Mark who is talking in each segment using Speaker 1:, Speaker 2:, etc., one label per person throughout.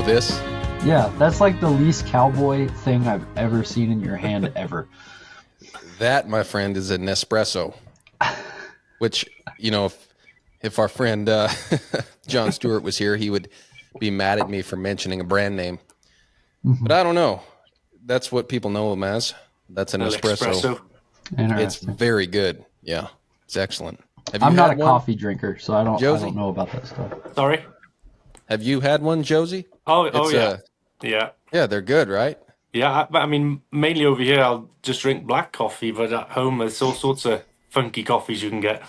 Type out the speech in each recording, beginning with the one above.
Speaker 1: Oh, this?
Speaker 2: Yeah, that's like the least cowboy thing I've ever seen in your hand ever.
Speaker 1: That, my friend, is an espresso. Which, if our friend John Stewart was here, he would be mad at me for mentioning a brand name.
Speaker 2: Mm-hmm.
Speaker 1: But I don't know. That's what people know them as. That's an espresso. It's very good. Yeah, it's excellent.
Speaker 2: I'm not a coffee drinker, so I don't know about that stuff.
Speaker 3: Sorry?
Speaker 1: Have you had one, Josie?
Speaker 3: Yeah.
Speaker 1: Yeah, they're good, right?
Speaker 3: Yeah, but I mean, mainly over here, I'll just drink black coffee, but at home, there's all sorts of funky coffees you can get.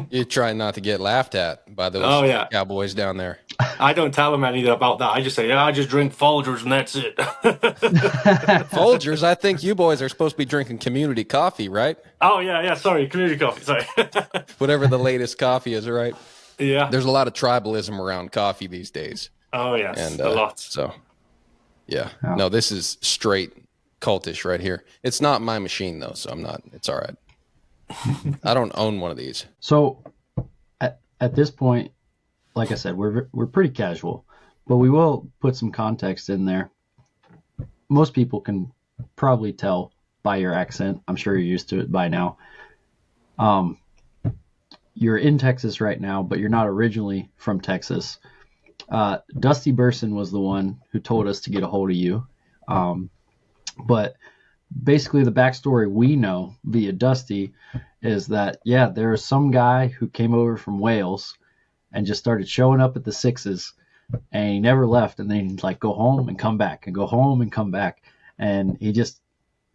Speaker 1: You try not to get laughed at by those cowboys down there.
Speaker 3: I don't tell them anything about that. I just say, I just drink Folgers and that's it.
Speaker 1: Folgers? I think you boys are supposed to be drinking community coffee, right?
Speaker 3: Oh, yeah, sorry, community coffee, sorry.
Speaker 1: Whatever the latest coffee is, right?
Speaker 3: Yeah.
Speaker 1: There's a lot of tribalism around coffee these days.
Speaker 3: Oh, yes, and, a lot.
Speaker 1: So, yeah. No, this is straight cultish right here. It's not my machine, though, so I'm not. It's all right. I don't own one of these.
Speaker 2: So, at this point, like I said, we're pretty casual, but we will put some context in there. Most people can probably tell by your accent. I'm sure you're used to it by now. You're in Texas right now, but you're not originally from Texas. Dusty Burson was the one who told us to get a hold of you. But basically the backstory we know via Dusty is that, there was some guy who came over from Wales and just started showing up at the Sixes, and he never left. And then he'd like go home and come back and go home and come back. And he just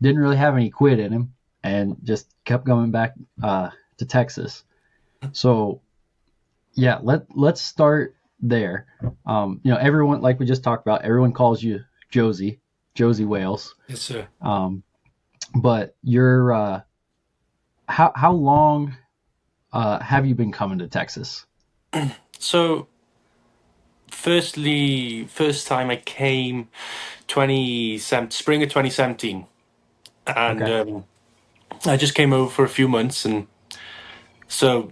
Speaker 2: didn't really have any quit in him and just kept going back to Texas. So, let's start there. Everyone, like we just talked about, everyone calls you Josey Wales.
Speaker 3: Yes, sir.
Speaker 2: But you're, how long have you been coming to Texas?
Speaker 3: So, first time I came, spring of 2017, and I just came over for a few months, and so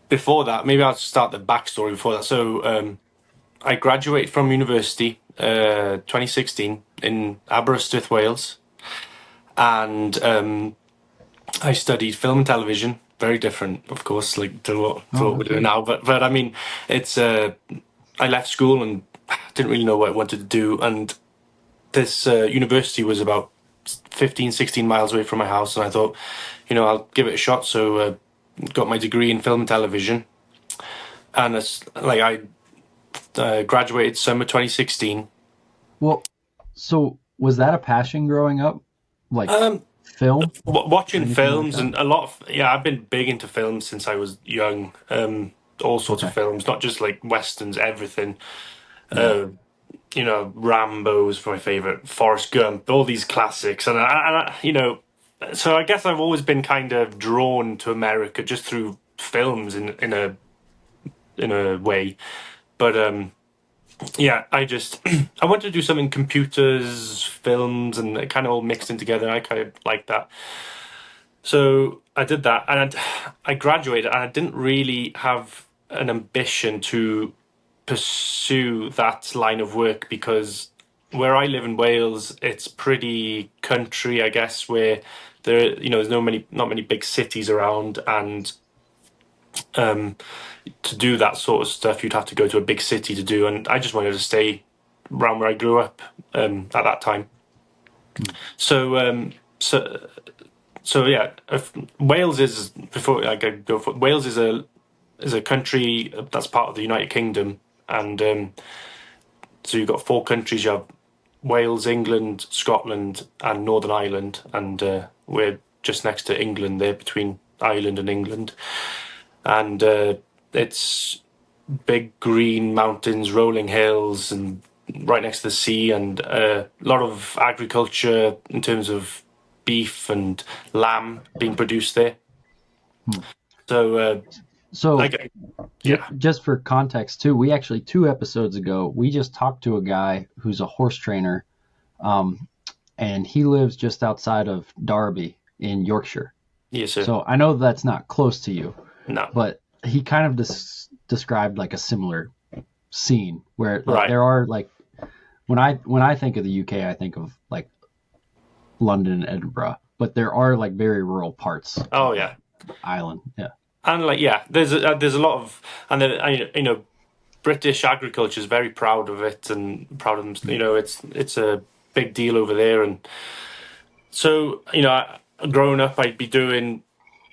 Speaker 3: before that, maybe I'll start the backstory before that. So, I graduated from university 2016 in Aberystwyth, Wales, and I studied film and television. Very different, of course, like to what we're doing now. But I mean, it's I left school and didn't really know what I wanted to do. And this university was about 15, 16 miles away from my house. And I thought, I'll give it a shot. So got my degree in film and television. And it's like I graduated summer 2016.
Speaker 2: Well, so was that a passion growing up? Like film?
Speaker 3: Watching films like and a lot of, I've been big into films since I was young. All sorts of films, not just like Westerns, everything. Rambo's my favorite, Forrest Gump, all these classics. And I so I guess I've always been kind of drawn to America just through films in a way. But I wanted to do something computers, films, and it kind of all mixed in together. I kind of like that. So I did that, and I graduated, and I didn't really have an ambition to pursue that line of work because where I live in Wales, it's pretty country, I guess, where there's not many big cities around, and to do that sort of stuff, you'd have to go to a big city to do, and I just wanted to stay around where I grew up at that time. So Wales is Wales is a country that's part of the United Kingdom, and so you've got 4 countries. You have Wales, England, Scotland, and Northern Ireland, and we're just next to England there, between Ireland and England. And it's big green mountains, rolling hills, and right next to the sea, and a lot of agriculture in terms of beef and lamb being produced there. So
Speaker 2: just for context too, we actually 2 episodes ago, we just talked to a guy who's a horse trainer, and he lives just outside of Derby in Yorkshire.
Speaker 3: Yes, sir.
Speaker 2: So I know that's not close to you.
Speaker 3: No.
Speaker 2: But he kind of described like a similar scene where like
Speaker 3: Right.
Speaker 2: there are like when I think of the UK, I think of like London and Edinburgh, but there are like very rural parts
Speaker 3: Oh
Speaker 2: of the
Speaker 3: yeah.
Speaker 2: island. Yeah.
Speaker 3: And like, yeah, there's a lot of, and then British agriculture is very proud of it and proud of them. It's a big deal over there. And so, growing up, I'd be doing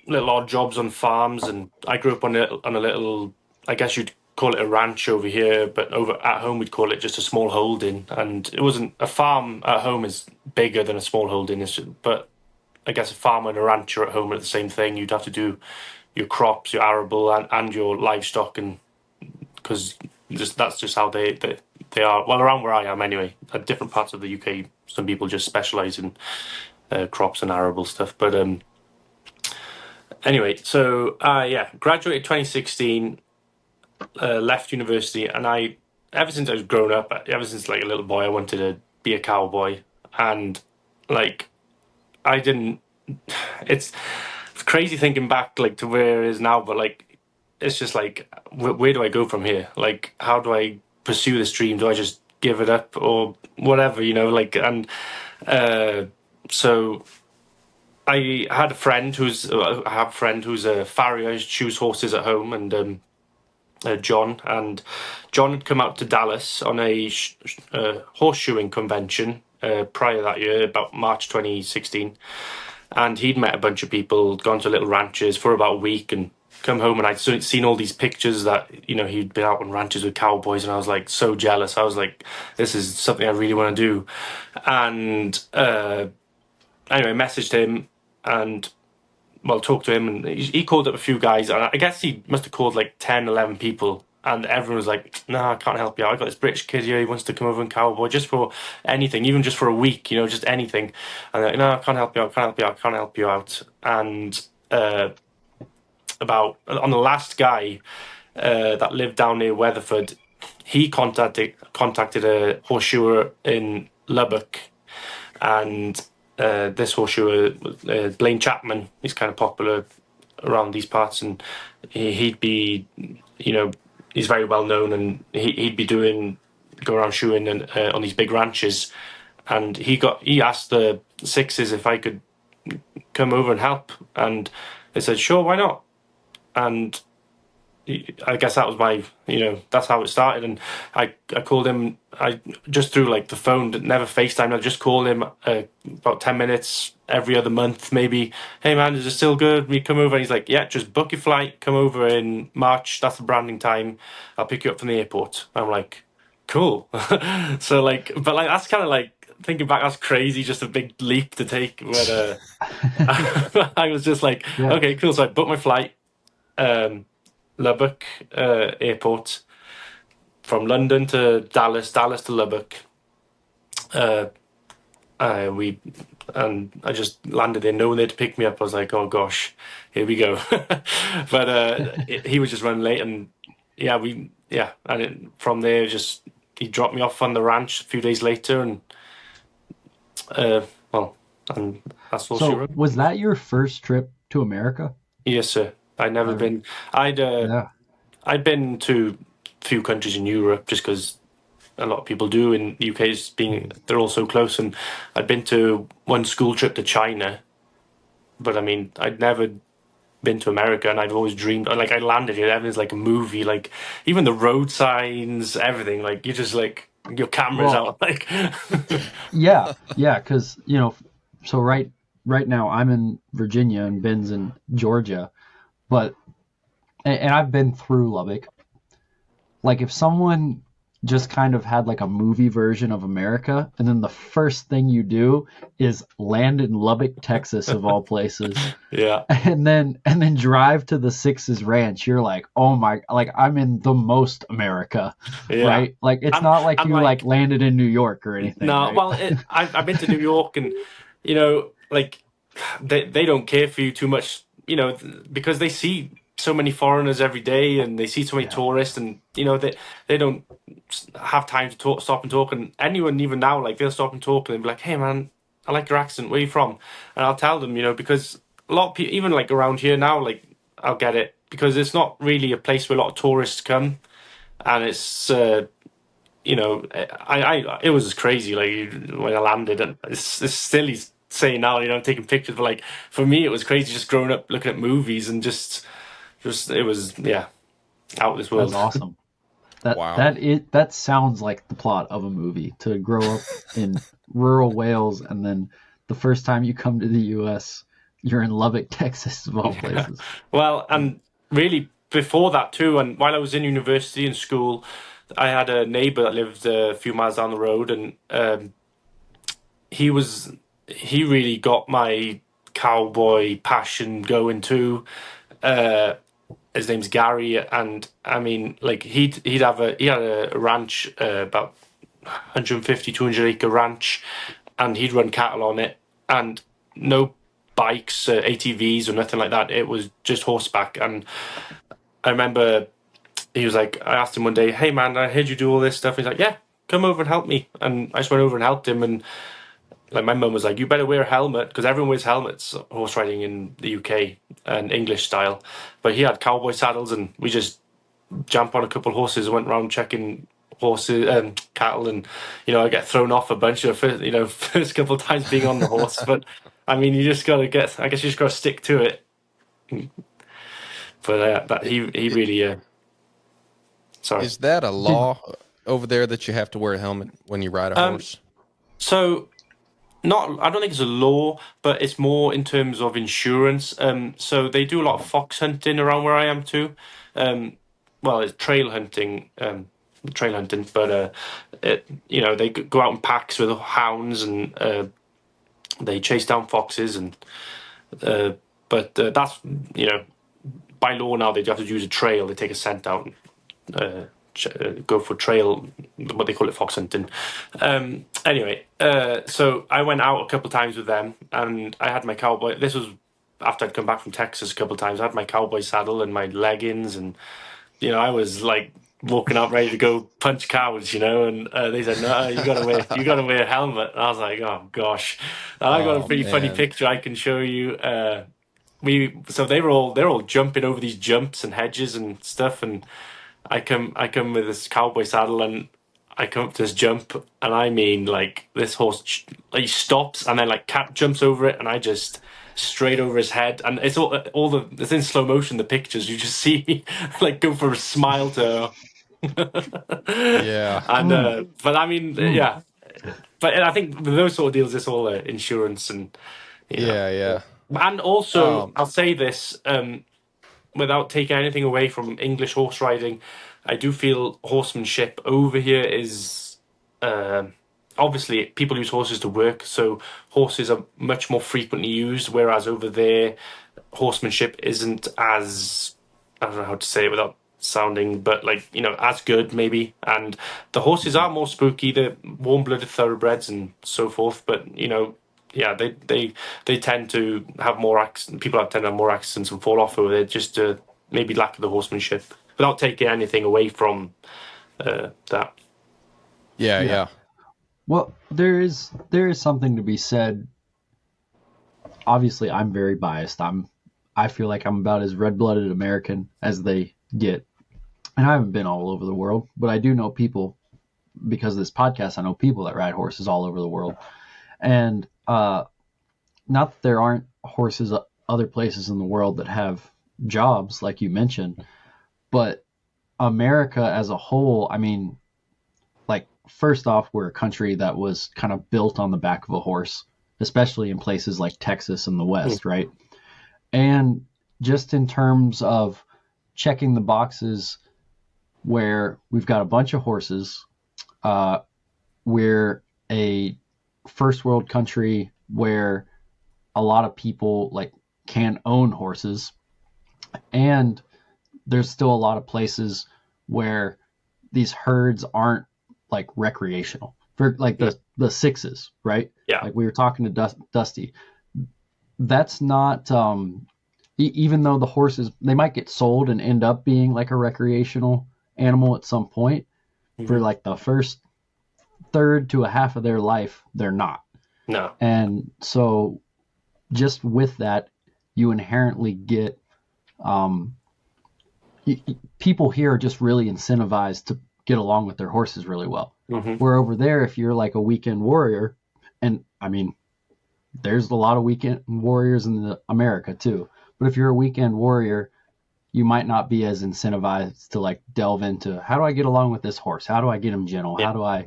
Speaker 3: little odd jobs on farms, and I grew up on a little, I guess you'd call it a ranch over here, but over at home we'd call it just a small holding. And it wasn't a farm at home is bigger than a small holding, but I guess a farmer and a rancher at home are the same thing. You'd have to do your crops, your arable, and your livestock, and because that's just how they are. Well, around where I am anyway. At different parts of the UK, some people just specialize in crops and arable stuff. But anyway, so yeah, graduated 2016, left university, and ever since I was grown up, ever since like a little boy, I wanted to be a cowboy, and like I didn't. It's crazy thinking back like to where it is now, but like it's just like where do I go from here? Like how do I pursue this dream? Do I just give it up or whatever? Like and so I had a friend I have a friend who's a farrier, who shoes horses at home, and John, and John had come out to Dallas on a horseshoeing convention prior that year, about March 2016, and he'd met a bunch of people, gone to little ranches for about a week, and come home, and I'd seen all these pictures that he'd been out on ranches with cowboys, and I was like so jealous. I was like, this is something I really want to do, and anyway, messaged him and talked to him, and he called up a few guys, and I guess he must have called like 10, 11 people, and everyone was like, no, I can't help you out. I got this British kid here, he wants to come over and cowboy just for anything, even just for a week, just anything. And they're like, no, I can't help you out, can't help you out. And about on the last guy that lived down near Weatherford, he contacted a horseshoer in Lubbock, and this horseshoer, Blaine Chapman, he's kind of popular around these parts, and he'd be, he's very well known, and he'd be go around shoeing and on these big ranches, and he asked the Sixes if I could come over and help, and they said sure, why not? And I guess that was my, that's how it started. And I called him, I just through like the phone, never FaceTime. I just called him about 10 minutes every other month, maybe. Hey man, is it still good? We come over. And he's like, yeah, just book your flight. Come over in March. That's the branding time. I'll pick you up from the airport. I'm like, cool. So like, but like, that's kind of like, thinking back, that's crazy. Just a big leap to take. But I was just like,
Speaker 2: Yeah.
Speaker 3: okay, cool. So I booked my flight. Lubbock airport, from London to Dallas to Lubbock. I just landed there, no one there to pick me up. I was like, oh gosh, here we go. But he was just running late, and from there, just he dropped me off on the ranch a few days later, and and that's all she
Speaker 2: So
Speaker 3: wrote.
Speaker 2: was that your first trip to America?
Speaker 3: Yes, sir. I'd never been.
Speaker 2: Yeah.
Speaker 3: I'd been to a few countries in Europe just because a lot of people do. In the UK's they're all so close, and I'd been to one school trip to China, but I mean, I'd never been to America, and I've always dreamed. Like I landed here, everything's like a movie. Like even the road signs, everything. Like you just like your camera's out. Like
Speaker 2: Yeah, because so right now I'm in Virginia and Ben's in Georgia, but and I've been through Lubbock. Like if someone just kind of had like a movie version of America, and then the first thing you do is land in Lubbock, Texas, of all places,
Speaker 3: yeah,
Speaker 2: and then drive to the Sixes Ranch, you're like, oh my, like I'm in the most America, right? Like it's not like you like landed in New York or anything.
Speaker 3: No,
Speaker 2: right?
Speaker 3: well, I've been to New York, and like they don't care for you too much, because they see so many foreigners every day, and they see so many tourists, and they don't have time to stop and talk. And anyone, even now, like they'll stop and talk, and they'll be like, "Hey, man, I like your accent. Where are you from?" And I'll tell them, because a lot of people, even like around here now, like I'll get it because it's not really a place where a lot of tourists come. and it's it was just crazy. Like when I landed, and it's still he's saying now, I'm taking pictures, but like for me, it was crazy just growing up looking at movies and just it was out of this
Speaker 2: That's
Speaker 3: world.
Speaker 2: awesome.
Speaker 1: Wow.
Speaker 2: That sounds like the plot of a movie. To grow up in rural Wales and then the first time you come to the U.S., you're in Lubbock, Texas, of all places.
Speaker 3: Well, and really before that too, and while I was in university and school, I had a neighbor that lived a few miles down the road, and he was he really got my cowboy passion going too. His name's Gary, and I mean, like he had a ranch, about 150, 200 acre ranch, and he'd run cattle on it, and no bikes, ATVs or nothing like that. It was just horseback. And I remember he was like, I asked him one day, "Hey man, I heard you do all this stuff." He's like, "Yeah, come over and help me." And I just went over and helped him, and like my mum was like, "You better wear a helmet," because everyone wears helmets horse riding in the UK and English style. But he had cowboy saddles, and we just jumped on a couple of horses and went around checking horses and cattle, and I get thrown off a bunch of first couple of times being on the horse. But I mean, you just gotta I guess you just gotta stick to it. But that he really sorry.
Speaker 1: Is that a law over there that you have to wear a helmet when you ride a horse?
Speaker 3: So not, I don't think it's a law, but it's more in terms of insurance. So they do a lot of fox hunting around where I am too. Well, it's trail hunting, but they go out in packs with hounds, and they chase down foxes, and that's by law now they have to use a trail. They take a scent out and go for trail, what they call it, fox hunting. Anyway, so I went out a couple of times with them, and I had my cowboy. This was after I'd come back from Texas a couple of times. I had my cowboy saddle and my leggings, and I was like walking out ready to go punch cows, and they said, "No, you gotta wear a helmet." And I was like, "Oh gosh!" And I got a pretty funny picture I can show you. So they're all jumping over these jumps and hedges and stuff, and I come with this cowboy saddle, and I come up to this jump, and I mean, like, this horse, he stops, and then like cat jumps over it, and I just straight over his head, and it's it's in slow motion. The pictures you just see me like go from a smile to
Speaker 1: Yeah.
Speaker 3: and but I mean, yeah, but I think with those sort of deals, it's all insurance and
Speaker 1: Yeah.
Speaker 3: and also I'll say this. Without taking anything away from English horse riding, I do feel horsemanship over here is obviously people use horses to work, so horses are much more frequently used, whereas over there, horsemanship isn't as, I don't know how to say it without sounding, but like, as good maybe. And the horses are more spooky, they're warm-blooded thoroughbreds and so forth, but yeah, they tend to have more accidents. People tend to have more accidents and fall off over there, just maybe lack of the horsemanship, without taking anything away from that.
Speaker 1: Yeah.
Speaker 2: Well, there is something to be said. Obviously, I'm very biased. I feel like I'm about as red-blooded American as they get, and I haven't been all over the world, but I do know people, because of this podcast. I know people that ride horses all over the world, and not that there aren't horses other places in the world that have jobs like you mentioned, but America as a whole, I mean, like, first off, we're a country that was kind of built on the back of a horse, especially in places like Texas and the West, right? And just in terms of checking the boxes, where we've got a bunch of horses, we're a first world country where a lot of people like can own horses, and there's still a lot of places where these herds aren't like recreational, for like the sixes, right?
Speaker 3: Yeah.
Speaker 2: Like we were talking to Dusty, that's not even though the horses, they might get sold and end up being like a recreational animal at some point, for like the first third to a half of their life, they're not.
Speaker 3: No.
Speaker 2: And so just with that, you inherently get people here are just really incentivized to get along with their horses really well.
Speaker 3: Mm-hmm.
Speaker 2: Where over there, if you're like a weekend warrior, and I mean, there's a lot of weekend warriors in America too, but if you're a weekend warrior, you might not be as incentivized to like delve into how do I get along with this horse? How do I get him gentle?
Speaker 3: Yeah.
Speaker 2: How do I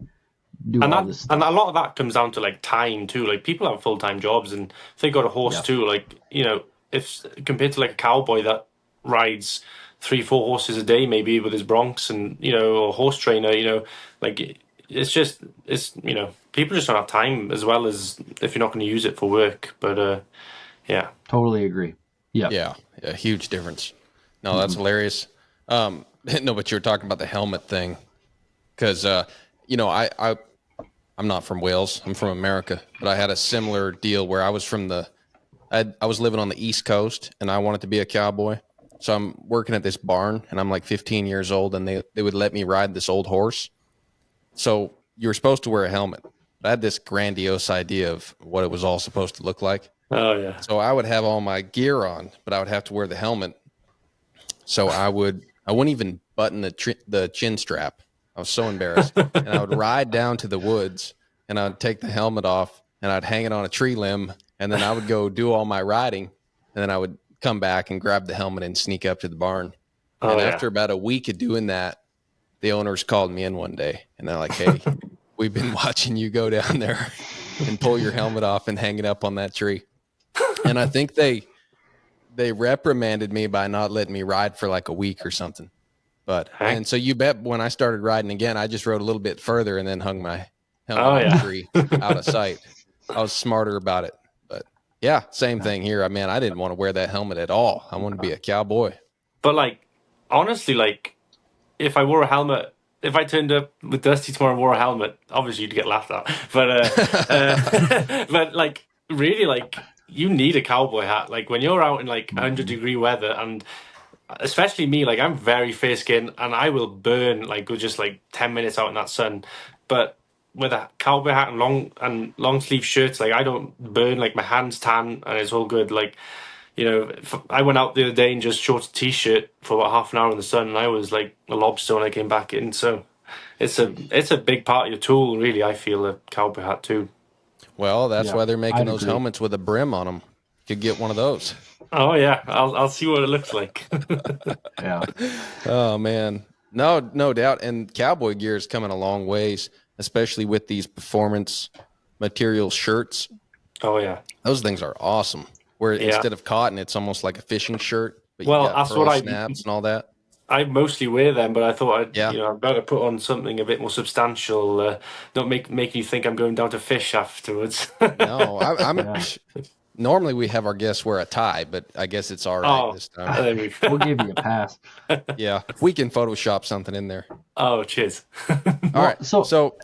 Speaker 2: do
Speaker 3: And
Speaker 2: all
Speaker 3: that,
Speaker 2: this
Speaker 3: and a
Speaker 2: stuff?
Speaker 3: lot of that comes down to like time too. Like people have full-time jobs, and if they got a horse
Speaker 2: Yeah,
Speaker 3: too, like if compared to like a cowboy that rides 3, 4 horses a day, maybe with his broncs, and or a horse trainer, like it's people just don't have time as well as if you're not going to use it for work. But yeah,
Speaker 2: totally agree. Yeah.
Speaker 1: Yeah, a huge difference. No, that's
Speaker 2: Mm-hmm.
Speaker 1: hilarious. No, but you were talking about the helmet thing because I'm not from Wales. I'm from America, but I had a similar deal where I was I was living on the East Coast and I wanted to be a cowboy. So I'm working at this barn and I'm like 15 years old and they would let me ride this old horse. So you were supposed to wear a helmet. I had this grandiose idea of what it was all supposed to look like.
Speaker 3: oh yeah,
Speaker 1: So I would have all my gear on, but I would have to wear the helmet. So I wouldn't even button the chin strap. I was so embarrassed. And I would ride down to the woods and I'd take the helmet off and I'd hang it on a tree limb. And then I would go do all my riding. And then I would come back and grab the helmet and sneak up to the barn.
Speaker 3: oh
Speaker 1: And
Speaker 3: yeah.
Speaker 1: after about a week of doing that, the owners called me in one day and they're like, "Hey, we've been watching you go down there and pull your helmet off and hang it up on that tree." And I think they reprimanded me by not letting me ride for like a week or something. And so you bet when I started riding again, I just rode a little bit further and then hung my helmet
Speaker 3: Oh
Speaker 1: on
Speaker 3: yeah.
Speaker 1: the tree out of sight. I was smarter about it. But yeah, same thing here. I mean, I didn't want to wear that helmet at all. I wanted to be a cowboy.
Speaker 3: But like honestly, like if I wore a helmet, if I turned up with Dusty tomorrow and wore a helmet, obviously you'd get laughed at. But like really, like you need a cowboy hat. Like when you're out in like 100-degree weather, and especially me, like I'm very fair skinned, and I will burn like with just like 10 minutes out in that sun. But with a cowboy hat and long sleeve shirts, like I don't burn. Like my hands tan, and it's all good. Like if I went out the other day in just shorts and t-shirt for about half an hour in the sun, and I was like a lobster when I came back in. So it's a big part of your tool, really. I feel a cowboy hat too.
Speaker 1: Well, that's
Speaker 2: Yeah,
Speaker 1: why they're making
Speaker 2: I'd
Speaker 1: those
Speaker 2: agree.
Speaker 1: helmets with a brim on them. You could get one of those.
Speaker 3: Oh yeah, I'll see what it looks like.
Speaker 2: Yeah.
Speaker 1: Oh man. No doubt. And cowboy gear is coming a long ways, especially with these performance material shirts.
Speaker 3: Oh yeah,
Speaker 1: Those things are awesome. Where
Speaker 3: yeah.
Speaker 1: instead of cotton, it's almost like a fishing shirt, but you
Speaker 3: Well,
Speaker 1: got
Speaker 3: that's what
Speaker 1: pearl snaps and all that.
Speaker 3: I mostly wear them, but I thought
Speaker 1: Yeah.
Speaker 3: I'd better put on something a bit more substantial. Don't make you think I'm going down to fish afterwards.
Speaker 1: No, I'm
Speaker 2: Yeah.
Speaker 1: normally we have our guests wear a tie, but I guess it's all right
Speaker 3: Oh,
Speaker 1: this time.
Speaker 3: there we
Speaker 2: We'll
Speaker 3: go.
Speaker 2: give you a pass.
Speaker 1: Yeah, we can Photoshop something in there.
Speaker 3: Oh, cheers.
Speaker 1: All right.
Speaker 2: so-
Speaker 1: So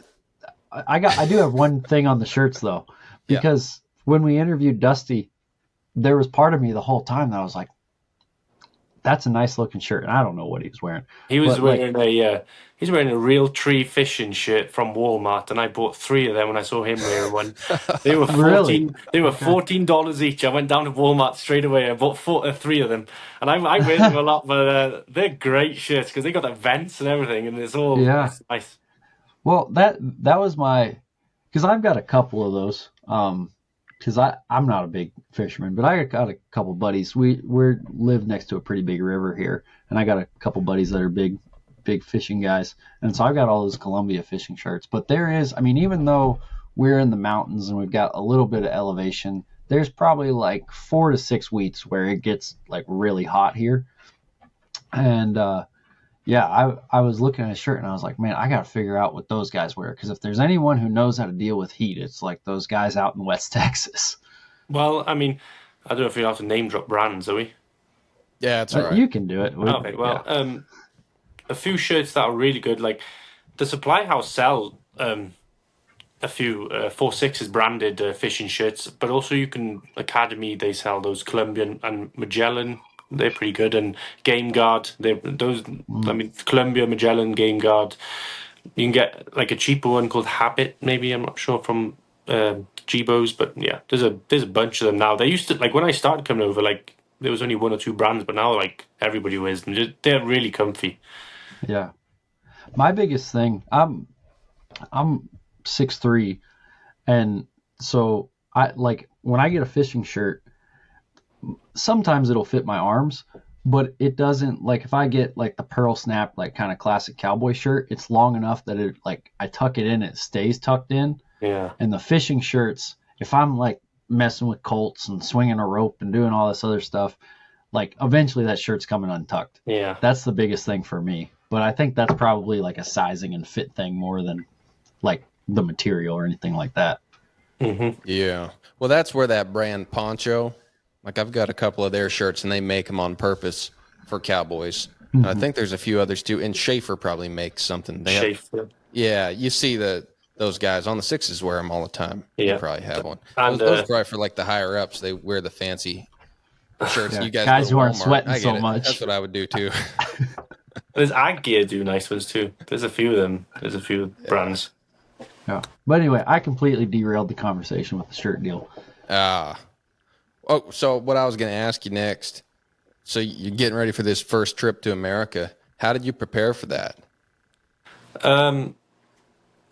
Speaker 2: I do have one thing on the shirts though,
Speaker 1: Yeah.
Speaker 2: because when we interviewed Dusty, there was part of me the whole time that I was like, that's a nice looking shirt. And I don't know what he was wearing.
Speaker 3: He was
Speaker 2: But, like-
Speaker 3: wearing he's wearing a real tree fishing shirt from Walmart, and I bought 3 of them when I saw him wearing one. They were
Speaker 2: Really?
Speaker 3: $14 each. I went down to Walmart straight away. I bought 3 of them, and I wear them a lot. But they're great shirts because they got the vents and everything, and
Speaker 2: Yeah.
Speaker 3: it's nice.
Speaker 2: Well, that was because I've got a couple of those. Because I'm not a big fisherman, but I got a couple buddies. We live next to a pretty big river here, and I got a couple buddies that are big fishing guys, and so I've got all those Columbia fishing shirts. But there is, I mean, even though we're in the mountains and we've got a little bit of elevation, there's probably like 4 to 6 weeks where it gets like really hot here, and yeah, I was looking at a shirt and I was like, man, I got to figure out what those guys wear, because if there's anyone who knows how to deal with heat, it's like those guys out in West Texas.
Speaker 3: Well, I mean, I don't know if we have to name drop brands, are we?
Speaker 1: yeah, it's all right.
Speaker 2: You can do it.
Speaker 3: Okay, well,
Speaker 2: yeah.
Speaker 3: a few shirts that are really good. Like the Supply House sell a few 4/6s branded fishing shirts, but also you can Academy, they sell those Colombian and Magellan. They're pretty good, and Game Guard. I mean, Columbia, Magellan, Game Guard. You can get like a cheaper one called Habit, maybe. I'm not sure, from Gibos, but yeah, there's a bunch of them now. They used to, like when I started coming over, like there was only one or two brands, but now like everybody wears them. They're really comfy.
Speaker 2: Yeah. My biggest thing, I'm 6'3", and so I like when I get a fishing shirt, sometimes it'll fit my arms, but it doesn't. Like if I get like the pearl snap, like kind of classic cowboy shirt, it's long enough that it like I tuck it in, it stays tucked in.
Speaker 3: Yeah.
Speaker 2: And the fishing shirts, if I'm like messing with Colts and swinging a rope and doing all this other stuff, like eventually that shirt's coming untucked.
Speaker 3: Yeah.
Speaker 2: That's the biggest thing for me. But I think that's probably like a sizing and fit thing more than like the material or anything like that.
Speaker 3: Mm-hmm.
Speaker 1: Yeah. Well, that's where that brand Poncho, like I've got a couple of their shirts and they make them on purpose for cowboys. And I think there's a few others too. And Schaefer probably makes something.
Speaker 3: Schaefer.
Speaker 1: Yeah. You see those guys on the sixes wear them all the time.
Speaker 3: Yeah.
Speaker 1: You probably have one.
Speaker 3: And
Speaker 1: those probably for like the higher ups. They wear the fancy shirts.
Speaker 2: Yeah,
Speaker 1: You guys
Speaker 2: guys
Speaker 1: go to
Speaker 2: who aren't
Speaker 1: Walmart.
Speaker 2: sweating
Speaker 1: I get
Speaker 2: so
Speaker 1: it.
Speaker 2: much.
Speaker 1: That's what I would do too.
Speaker 3: There's Ag Gear do nice ones too. There's a few of them. There's a few brands.
Speaker 2: Yeah. But anyway, I completely derailed the conversation with the shirt deal.
Speaker 1: So what I was going to ask you next, so you're getting ready for this first trip to America. How did you prepare for that?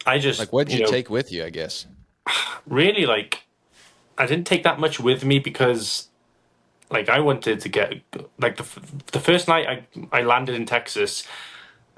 Speaker 3: I just
Speaker 1: Like, what did you take with you, I guess?
Speaker 3: really like I didn't take that much with me because like I wanted to get like the first night I landed in Texas,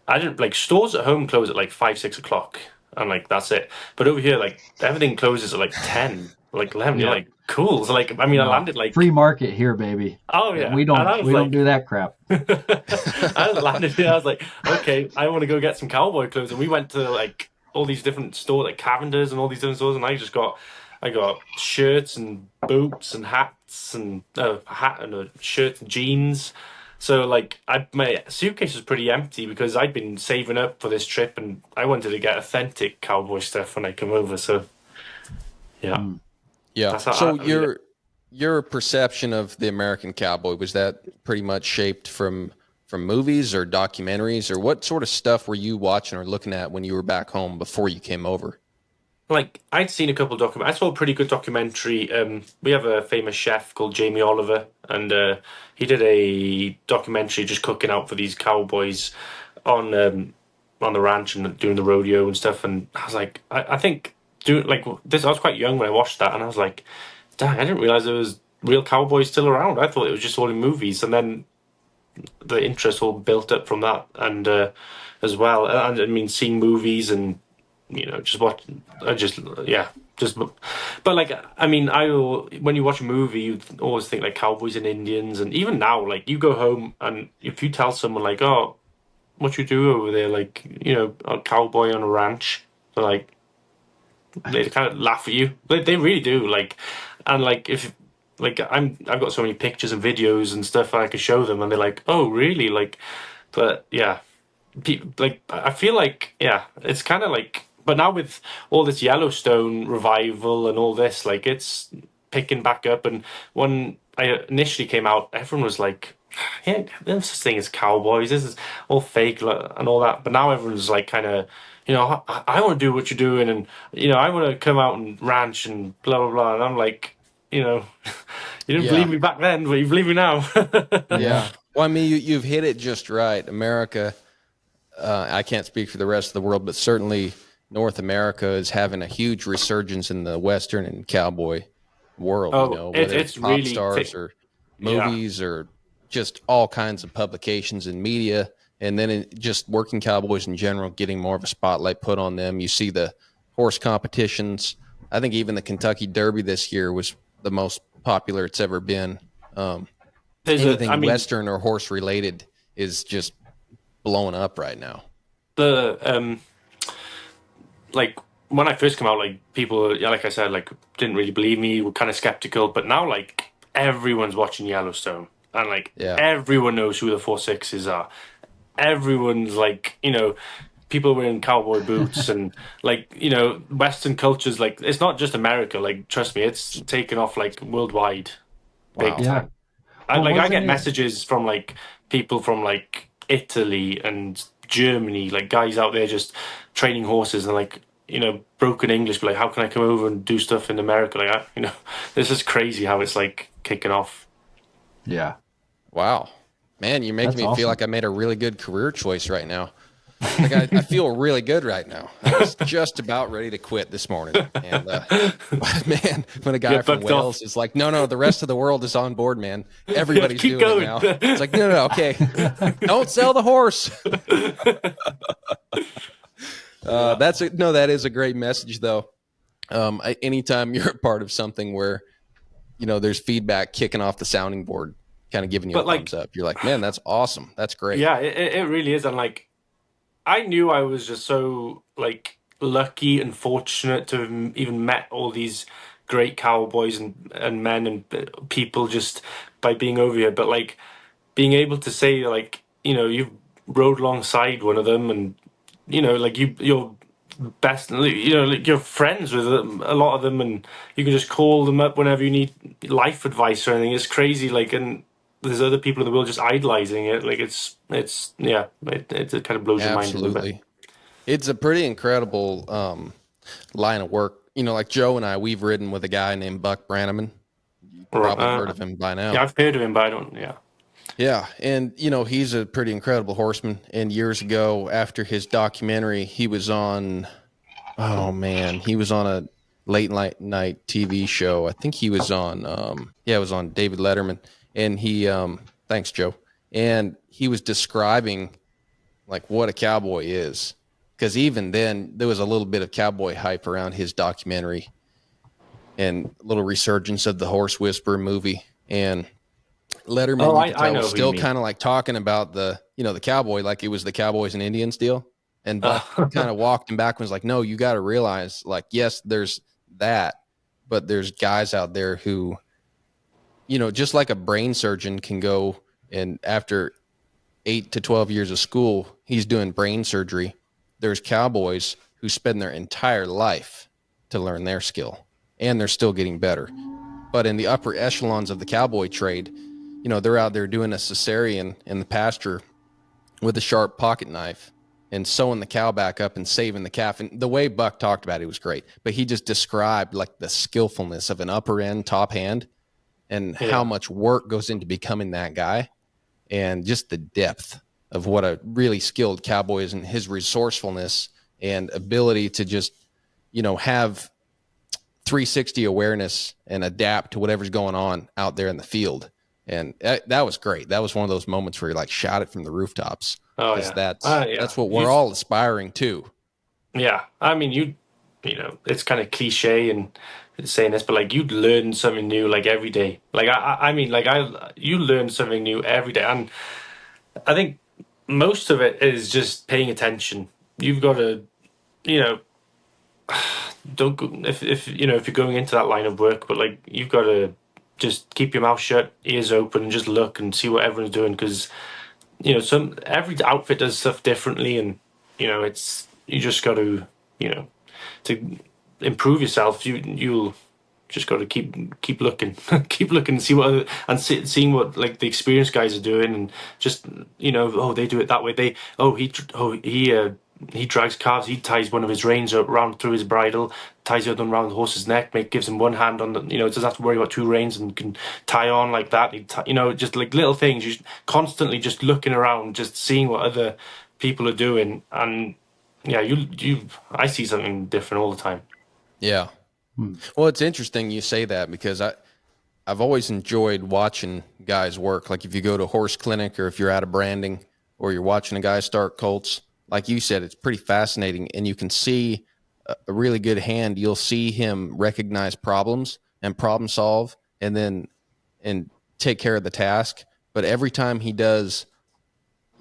Speaker 3: I didn't like stores at home close at like 5-6 o'clock and like that's it. But over here like everything closes at like 10, like 11. You're like cool. So like I mean I landed like
Speaker 2: free market here, baby.
Speaker 3: Oh yeah,
Speaker 2: We don't do that crap.
Speaker 3: I landed here. I was like, okay, I want to go get some cowboy clothes, and we went to like all these different stores, like Cavender's and all these different stores, and I got shirts and boots and hats and a hat and a shirt and jeans. So like, my suitcase was pretty empty because I'd been saving up for this trip, and I wanted to get authentic cowboy stuff when I come over. So yeah,
Speaker 1: yeah. So your perception of the American cowboy, was that pretty much shaped from movies or documentaries, or what sort of stuff were you watching or looking at when you were back home before you came over?
Speaker 3: Like I'd seen a couple of I saw a pretty good documentary. We have a famous chef called Jamie Oliver, and he did a documentary just cooking out for these cowboys on the ranch and doing the rodeo and stuff. And I was like, I think doing like this. I was quite young when I watched that, and I was like, dang, I didn't realize there was real cowboys still around. I thought it was just all in movies, and then the interest all built up from that, and as well. And I mean, seeing movies and just watch. But like, I mean, when you watch a movie, you always think like cowboys and Indians, and even now, like you go home and if you tell someone like, oh, what you do over there, like a cowboy on a ranch, they're like, they kind of laugh at you. They really do. Like, and like if. Like I've got so many pictures and videos and stuff I can show them, and they're like, "Oh, really?" Like, but yeah, like I feel like it's kind of like. But now with all this Yellowstone revival and all this, like it's picking back up. And when I initially came out, everyone was like, "Yeah, there's such thing as cowboys. This is all fake and all that." But now everyone's like, kind of. I want to do what you're doing, and I want to come out and ranch and blah blah blah. And I'm like. You didn't believe me back then, but you believe me now.
Speaker 1: Yeah. Well, I mean, you've hit it just right. America, I can't speak for the rest of the world, but certainly North America is having a huge resurgence in the Western and cowboy world. Whether it's pop
Speaker 3: really
Speaker 1: stars or movies or just all kinds of publications and media. And then just working cowboys in general, getting more of a spotlight put on them. You see the horse competitions. I think even the Kentucky Derby this year was the most popular it's ever been. Anything Western or horse related is just blowing up right now.
Speaker 3: Like when I first came out, like people, like I said, like didn't really believe me, were kind of skeptical. But now, like everyone's watching Yellowstone, and like everyone knows who the 4-6s are. Everyone's like, people wearing cowboy boots and like Western cultures, like it's not just America, like trust me, it's taken off like worldwide. Big time. I get messages from like people from like Italy and Germany, like guys out there just training horses and like broken English, but like how can I come over and do stuff in America? Like this is crazy how it's like kicking off.
Speaker 2: Yeah.
Speaker 1: Wow, man, you're making
Speaker 2: That's
Speaker 1: me feel
Speaker 2: awesome.
Speaker 1: like I made a really good career choice right now. Like I feel really good right now. I was just about ready to quit this morning, and but man, when a guy
Speaker 3: Get
Speaker 1: from
Speaker 3: bucked off.
Speaker 1: Wales is like, "No, no, the rest of the world is on board, man.
Speaker 3: Yeah,
Speaker 1: Everybody's
Speaker 3: keep
Speaker 1: doing it
Speaker 3: going.
Speaker 1: now." It's like, no, no, no, okay, don't sell the horse.
Speaker 3: Yeah.
Speaker 1: That is a great message, though. Anytime you're a part of something where there's feedback kicking off the sounding board, kind of giving you a
Speaker 3: But
Speaker 1: thumbs
Speaker 3: like,
Speaker 1: up, you're like, man, that's awesome. That's great.
Speaker 3: yeah, it really is. And like, I knew I was just so like lucky and fortunate to have even met all these great cowboys and men and people just by being over here. But like being able to say like, you've rode alongside one of them, and like you're best, like you're friends with them, a lot of them, and you can just call them up whenever you need life advice or anything. It's crazy, like, and there's other people in the world just idolizing it. Like it's yeah, it kind of blows your mind a little bit.
Speaker 1: Absolutely. It's a pretty incredible line of work. Like Joe and I, we've ridden with a guy named Buck Brannaman. You
Speaker 3: Right.
Speaker 1: probably heard of him by
Speaker 3: Yeah,
Speaker 1: now.
Speaker 3: I've heard of him, but I don't. Yeah.
Speaker 1: Yeah. And, he's a pretty incredible horseman. And years ago, after his documentary, he was on, oh man, he was on a late night TV show. I think he was on, it was on David Letterman. And thanks, Joe. And he was describing like what a cowboy is. Because even then, there was a little bit of cowboy hype around his documentary and a little resurgence of the Horse Whisperer movie. And
Speaker 3: Oh,
Speaker 1: Letterman, you could
Speaker 3: I
Speaker 1: tell,
Speaker 3: know
Speaker 1: was
Speaker 3: who you
Speaker 1: still
Speaker 3: mean.
Speaker 1: kind of like talking about the cowboy, like it was the Cowboys and Indians deal. And Buck kind of walked him back and was like, no, you got to realize, like, yes, there's that, but there's guys out there who, just like a brain surgeon can go and after 8 to 12 years of school, he's doing brain surgery. There's cowboys who spend their entire life to learn their skill, and they're still getting better. But in the upper echelons of the cowboy trade, they're out there doing a cesarean in the pasture with a sharp pocket knife and sewing the cow back up and saving the calf. And the way Buck talked about it was great, but he just described like the skillfulness of an upper end top hand and how
Speaker 3: Yeah.
Speaker 1: much work goes into becoming that guy, and just the depth of what a really skilled cowboy is, and his resourcefulness and ability to just, have 360 awareness and adapt to whatever's going on out there in the field. And that was great. That was one of those moments where you like shout it from the rooftops,
Speaker 3: Oh
Speaker 1: because
Speaker 3: yeah. Yeah.
Speaker 1: that's what we're all aspiring to.
Speaker 3: Yeah. I mean, it's kind of cliche and saying this, but like you'd learn something new like every day. Like I mean, like you learn something new every day, and I think most of it is just paying attention. You've got to, you know, don't go, if if you're going into that line of work, but like you've got to just keep your mouth shut, ears open, and just look and see what everyone's doing, because some every outfit does stuff differently, and it's you just got to you know to improve yourself. You'll just got to keep looking, keep looking, and see what seeing what like the experienced guys are doing, and just oh, they do it that way. He drags calves. He ties one of his reins up round through his bridle, ties the other one around the horse's neck, gives him one hand on the, doesn't have to worry about two reins and can tie on like that. Just like little things. You constantly just looking around, just seeing what other people are doing, and yeah, I see something different all the time.
Speaker 1: Yeah. Well, it's interesting you say that, because I've always enjoyed watching guys work. Like if you go to a horse clinic, or if you're at a branding, or you're watching a guy start colts, like you said, it's pretty fascinating. And you can see a really good hand. You'll see him recognize problems and problem solve, and take care of the task. But every time he does,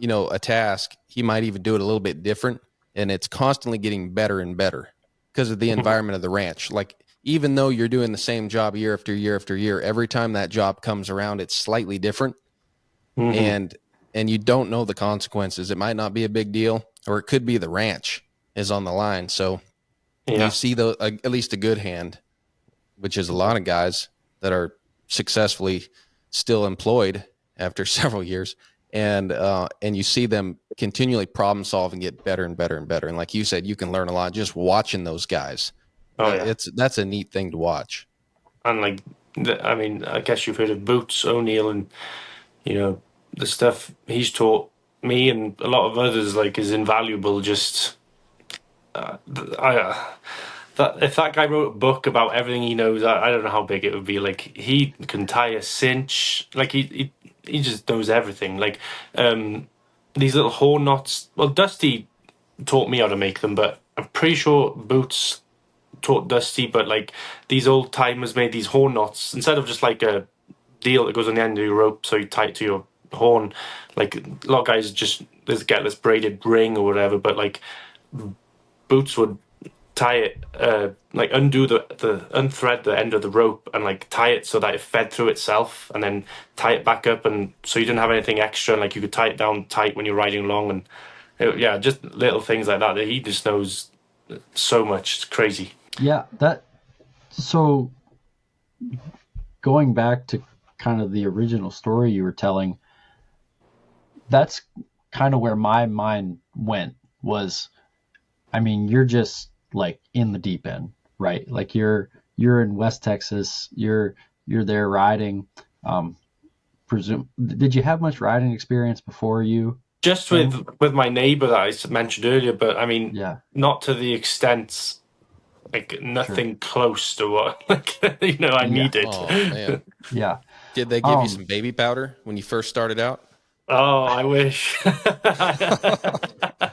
Speaker 1: a task, he might even do it a little bit different. And it's constantly getting better and better because of the environment of the ranch. Like, even though you're doing the same job year after year after year, every time that job comes around, it's slightly different.
Speaker 3: Hmm.
Speaker 1: And you don't know the consequences. It might not be a big deal, or it could be the ranch is on the line. So you
Speaker 3: Yeah.
Speaker 1: see at least a good hand, which is a lot of guys that are successfully still employed after several years, and you see them continually problem solve and get better and better and better. And like you said, you can learn a lot just watching those guys.
Speaker 3: Oh yeah.
Speaker 1: That's a neat thing to watch.
Speaker 3: And like I mean, I guess you've heard of Boots O'Neill, and you know the stuff he's taught me and a lot of others like is invaluable. Just I that if that guy wrote a book about everything he knows, I don't know how big it would be. Like he can tie a cinch, like he just knows everything. Like these little horn knots. Well, Dusty taught me how to make them, but I'm pretty sure Boots taught Dusty. But like these old timers made these horn knots instead of just like a deal that goes on the end of your rope, so you tie it to your horn. Like a lot of guys just get this braided ring or whatever, but like Boots would tie it, like unthread the end of the rope and like tie it so that it fed through itself, and then tie it back up, and so you didn't have anything extra, and like you could tie it down tight when you're riding along, and yeah, just little things like that he just knows so much. It's crazy.
Speaker 2: Yeah, so going back to kind of the original story you were telling, that's kind of where my mind went was, I mean, you're just like in the deep end, right? Like you're in West Texas, you're there riding. Did you have much riding experience before you?
Speaker 3: Just with my neighbor that I mentioned earlier, but I mean,
Speaker 2: Yeah,
Speaker 3: not to the extent, like nothing close to what like I needed.
Speaker 1: Oh man.
Speaker 2: yeah.
Speaker 1: Did they give you some baby powder when you first started out?
Speaker 3: Oh, I wish.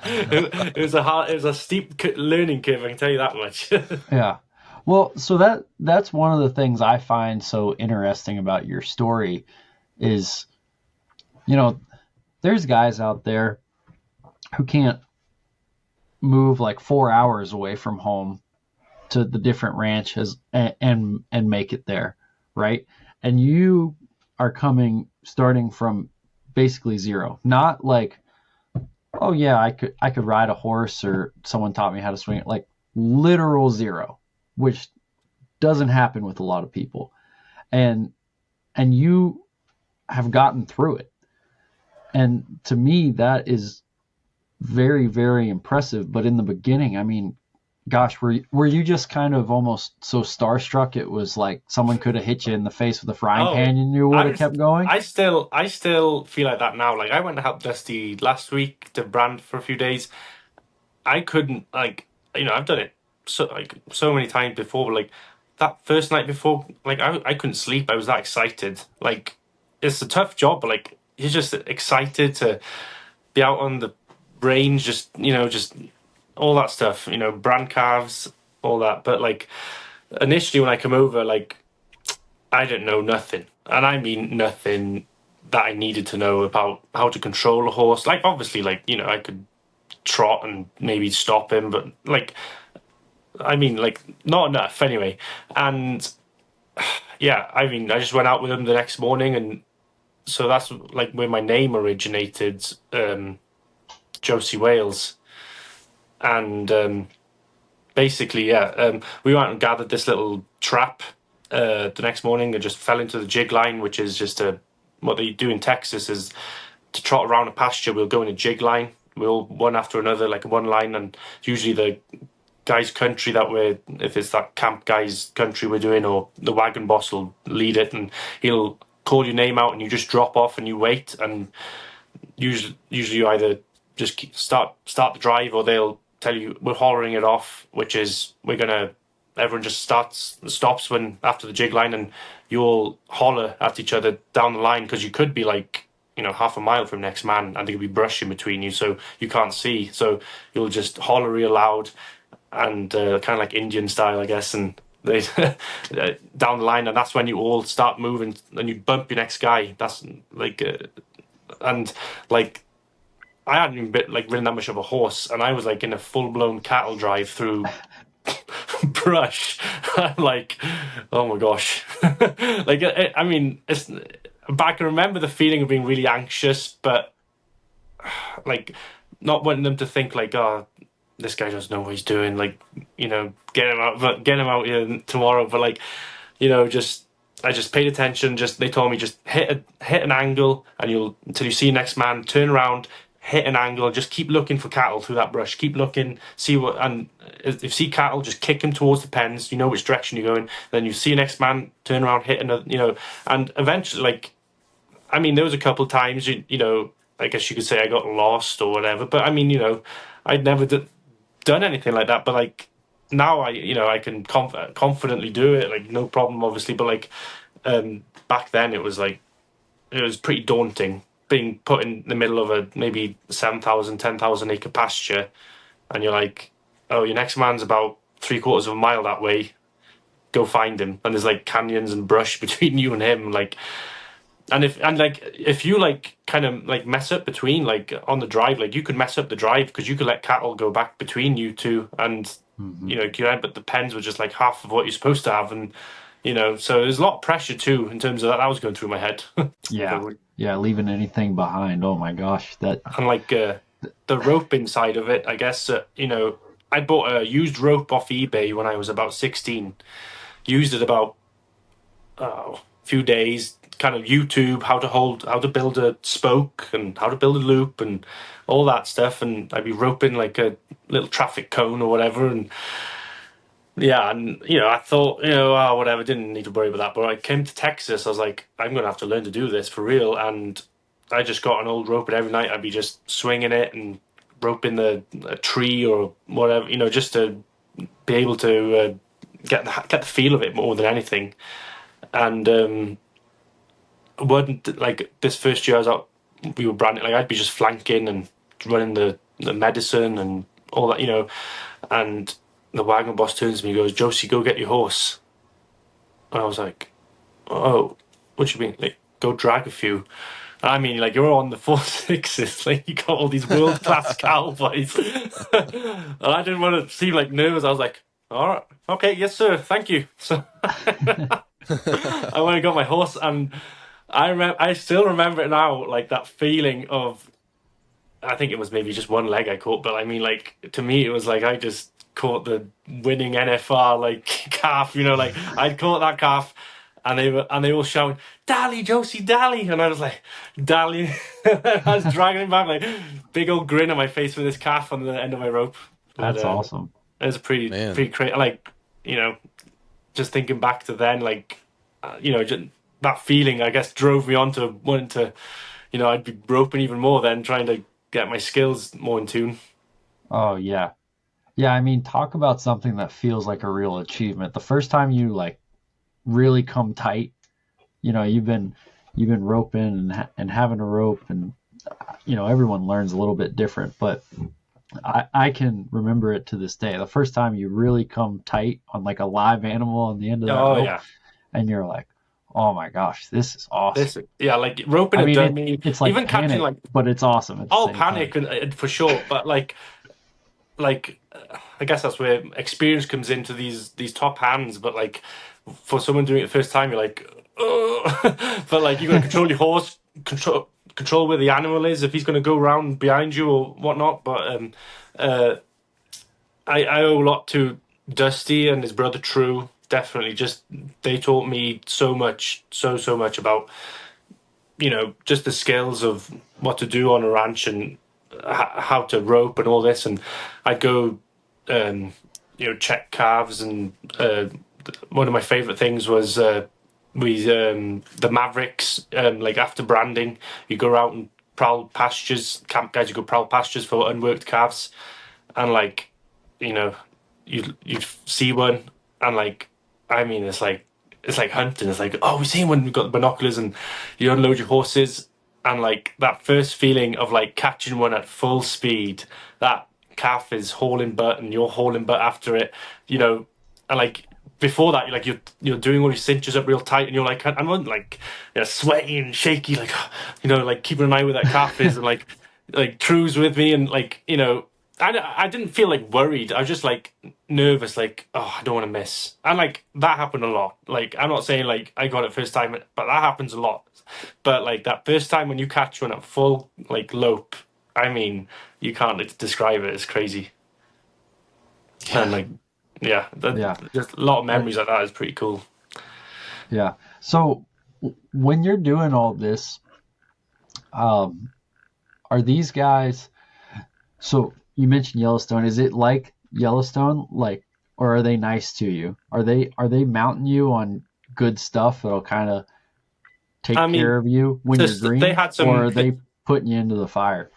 Speaker 3: It was a steep learning curve. I can tell you that much.
Speaker 2: Yeah. Well, so that's one of the things I find so interesting about your story is, there's guys out there who can't move like 4 hours away from home to the different ranches and make it there, right? And you are starting from basically zero. Not like, oh yeah, I could ride a horse or someone taught me how to swing it, like literal zero, which doesn't happen with a lot of people. And you have gotten through it. And to me, that is very, very impressive. But in the beginning, I mean, gosh, were you just kind of almost so starstruck it was like someone could have hit you in the face with a frying pan and you would have kept going?
Speaker 3: I still feel like that now. Like I went to help Dusty last week to brand for a few days. I couldn't I've done it so many times before, but like that first night before, like I couldn't sleep. I was that excited. Like it's a tough job, but like you're just excited to be out on the range, just all that stuff, brand calves, all that. But like initially when I come over, like I didn't know nothing. And I mean nothing that I needed to know about how to control a horse. Like obviously like, I could trot and maybe stop him, but like I mean like not enough anyway. And yeah, I mean I just went out with him the next morning, and so that's like where my name originated, Josey Wales. And basically, we went and gathered this little trap the next morning and just fell into the jig line, which is just what they do in Texas is to trot around a pasture. We'll go in a jig line. We'll one after another, like one line, and usually the guy's country if it's that camp guy's country we're doing, or the wagon boss will lead it, and he'll call your name out, and you just drop off and you wait, and usually you either just start the drive, or they'll tell you we're hollering it off, which is everyone just stops when after the jig line, and you'll holler at each other down the line, because you could be like half a mile from next man and there could be brush in between you, so you can't see, so you'll just holler real loud and kind of like Indian style, I guess, and they down the line, and that's when you all start moving and you bump your next guy. That's like and like I hadn't even ridden that much of a horse, and I was like in a full-blown cattle drive through brush. I'm like, oh my gosh. Like I mean, but I can remember the feeling of being really anxious, but like not wanting them to think like, oh, this guy doesn't know what he's doing, like, get him out here tomorrow. But like, I just paid attention. They told me just hit an angle, and until you see next man, turn around, hit an angle, just keep looking for cattle through that brush, keep looking, see what, and if you see cattle, just kick them towards the pens, you know which direction you're going, then you see an next man, turn around, hit another, and eventually, like, I mean, there was a couple of times, I guess you could say I got lost or whatever, but I mean, I'd never done anything like that, but like, now I can confidently do it, like, no problem, obviously, but like, back then it was pretty daunting being put in the middle of a maybe 7,000, 10,000 acre pasture, and you're like, oh, your next man's about 3/4 of a mile that way. Go find him, and there's like canyons and brush between you and him, like. And if you like kind of like mess up between like on the drive, like you could mess up the drive because you could let cattle go back between you two, and but the pens were just like half of what you're supposed to have, and so there's a lot of pressure too in terms of that. That was going through my head.
Speaker 2: Yeah, leaving anything behind. Oh my gosh, that.
Speaker 3: And like the rope inside of it, I guess I bought a used rope off eBay when I was about 16. Used it about a few days. Kind of YouTube how to build a spoke and how to build a loop and all that stuff, and I'd be roping like a little traffic cone or whatever, and I thought whatever, didn't need to worry about that. But I came to Texas, I was like, I'm gonna have to learn to do this for real, and I just got an old rope, and every night I'd be just swinging it and roping a tree or whatever, just to be able to get the feel of it more than anything. And wasn't like this first year I was out, we were branding, like I'd be just flanking and running the medicine and all that, and the wagon boss turns to me and goes, Josie, go get your horse. And I was like, oh, what do you mean? Like, go drag a few. I mean, like, you're on the 4/6s, like, you got all these world-class cowboys. And I didn't want to seem like nervous. I was like, all right, okay, yes, sir, thank you. So I went and got my horse, and I still remember it now, like that feeling of, I think it was maybe just one leg I caught, but I mean, like, to me, it was like I just caught the winning NFR, like, calf, like, I'd caught that calf, and they were all shouting, Dally, Josie, Dally, and I was like, Dally, I was dragging him back, like, big old grin on my face with this calf on the end of my rope.
Speaker 2: That's awesome.
Speaker 3: It was pretty crazy, like, just thinking back to then, like, just, that feeling, I guess, drove me on to wanting to, I'd be roping even more then, trying to get my skills more in tune.
Speaker 2: Oh, yeah. Yeah, I mean, talk about something that feels like a real achievement. The first time you, like, really come tight, you've been roping and having a rope, and, everyone learns a little bit different, but I can remember it to this day. The first time you really come tight on, like, a live animal on the end of that rope,
Speaker 3: yeah.
Speaker 2: And you're like, oh my gosh, this is awesome.
Speaker 3: Like roping had done me.
Speaker 2: It's like
Speaker 3: even
Speaker 2: panic,
Speaker 3: catching, like,
Speaker 2: but it's awesome.
Speaker 3: I'll panic and for sure, but like I guess that's where experience comes into these top hands. But like for someone doing it the first time, you're like, oh. But like you got to control your horse, control where the animal is, if he's going to go around behind you or whatnot. But I owe a lot to Dusty and his brother True. Definitely, just they taught me so much about just the skills of what to do on a ranch and how to rope and all this. And I'd go check calves, and one of my favorite things was the Mavericks. Like after branding, you go out and prowl pastures, camp guys, you go prowl pastures for unworked calves, and like you'd see one, and like, I mean, it's like hunting. It's like, oh, we seen one. We've got the binoculars, and you unload your horses, and like that first feeling of like catching one at full speed. That calf is hauling butt, and you're hauling butt after it. And like before that, you're doing all your cinches up real tight, and you're like, I'm like, sweaty and shaky, like like keeping an eye where that calf is, and like True's with me, and like I didn't feel like worried. I was just like nervous, like, oh, I don't want to miss. And like that happened a lot. Like I'm not saying like I got it first time, but that happens a lot. But like that first time when you catch one at full like lope, I mean, you can't describe it. It's crazy. Yeah. And like, just a lot of memories like that is pretty cool.
Speaker 2: Yeah. So when you're doing all this, are these guys? So you mentioned Yellowstone. Is it like Yellowstone, like, or are they nice to you? Are they mounting you on good stuff that'll kind of
Speaker 3: I
Speaker 2: take care
Speaker 3: mean,
Speaker 2: of you when you're
Speaker 3: they
Speaker 2: green,
Speaker 3: had
Speaker 2: or
Speaker 3: some.
Speaker 2: are they putting you into the fire?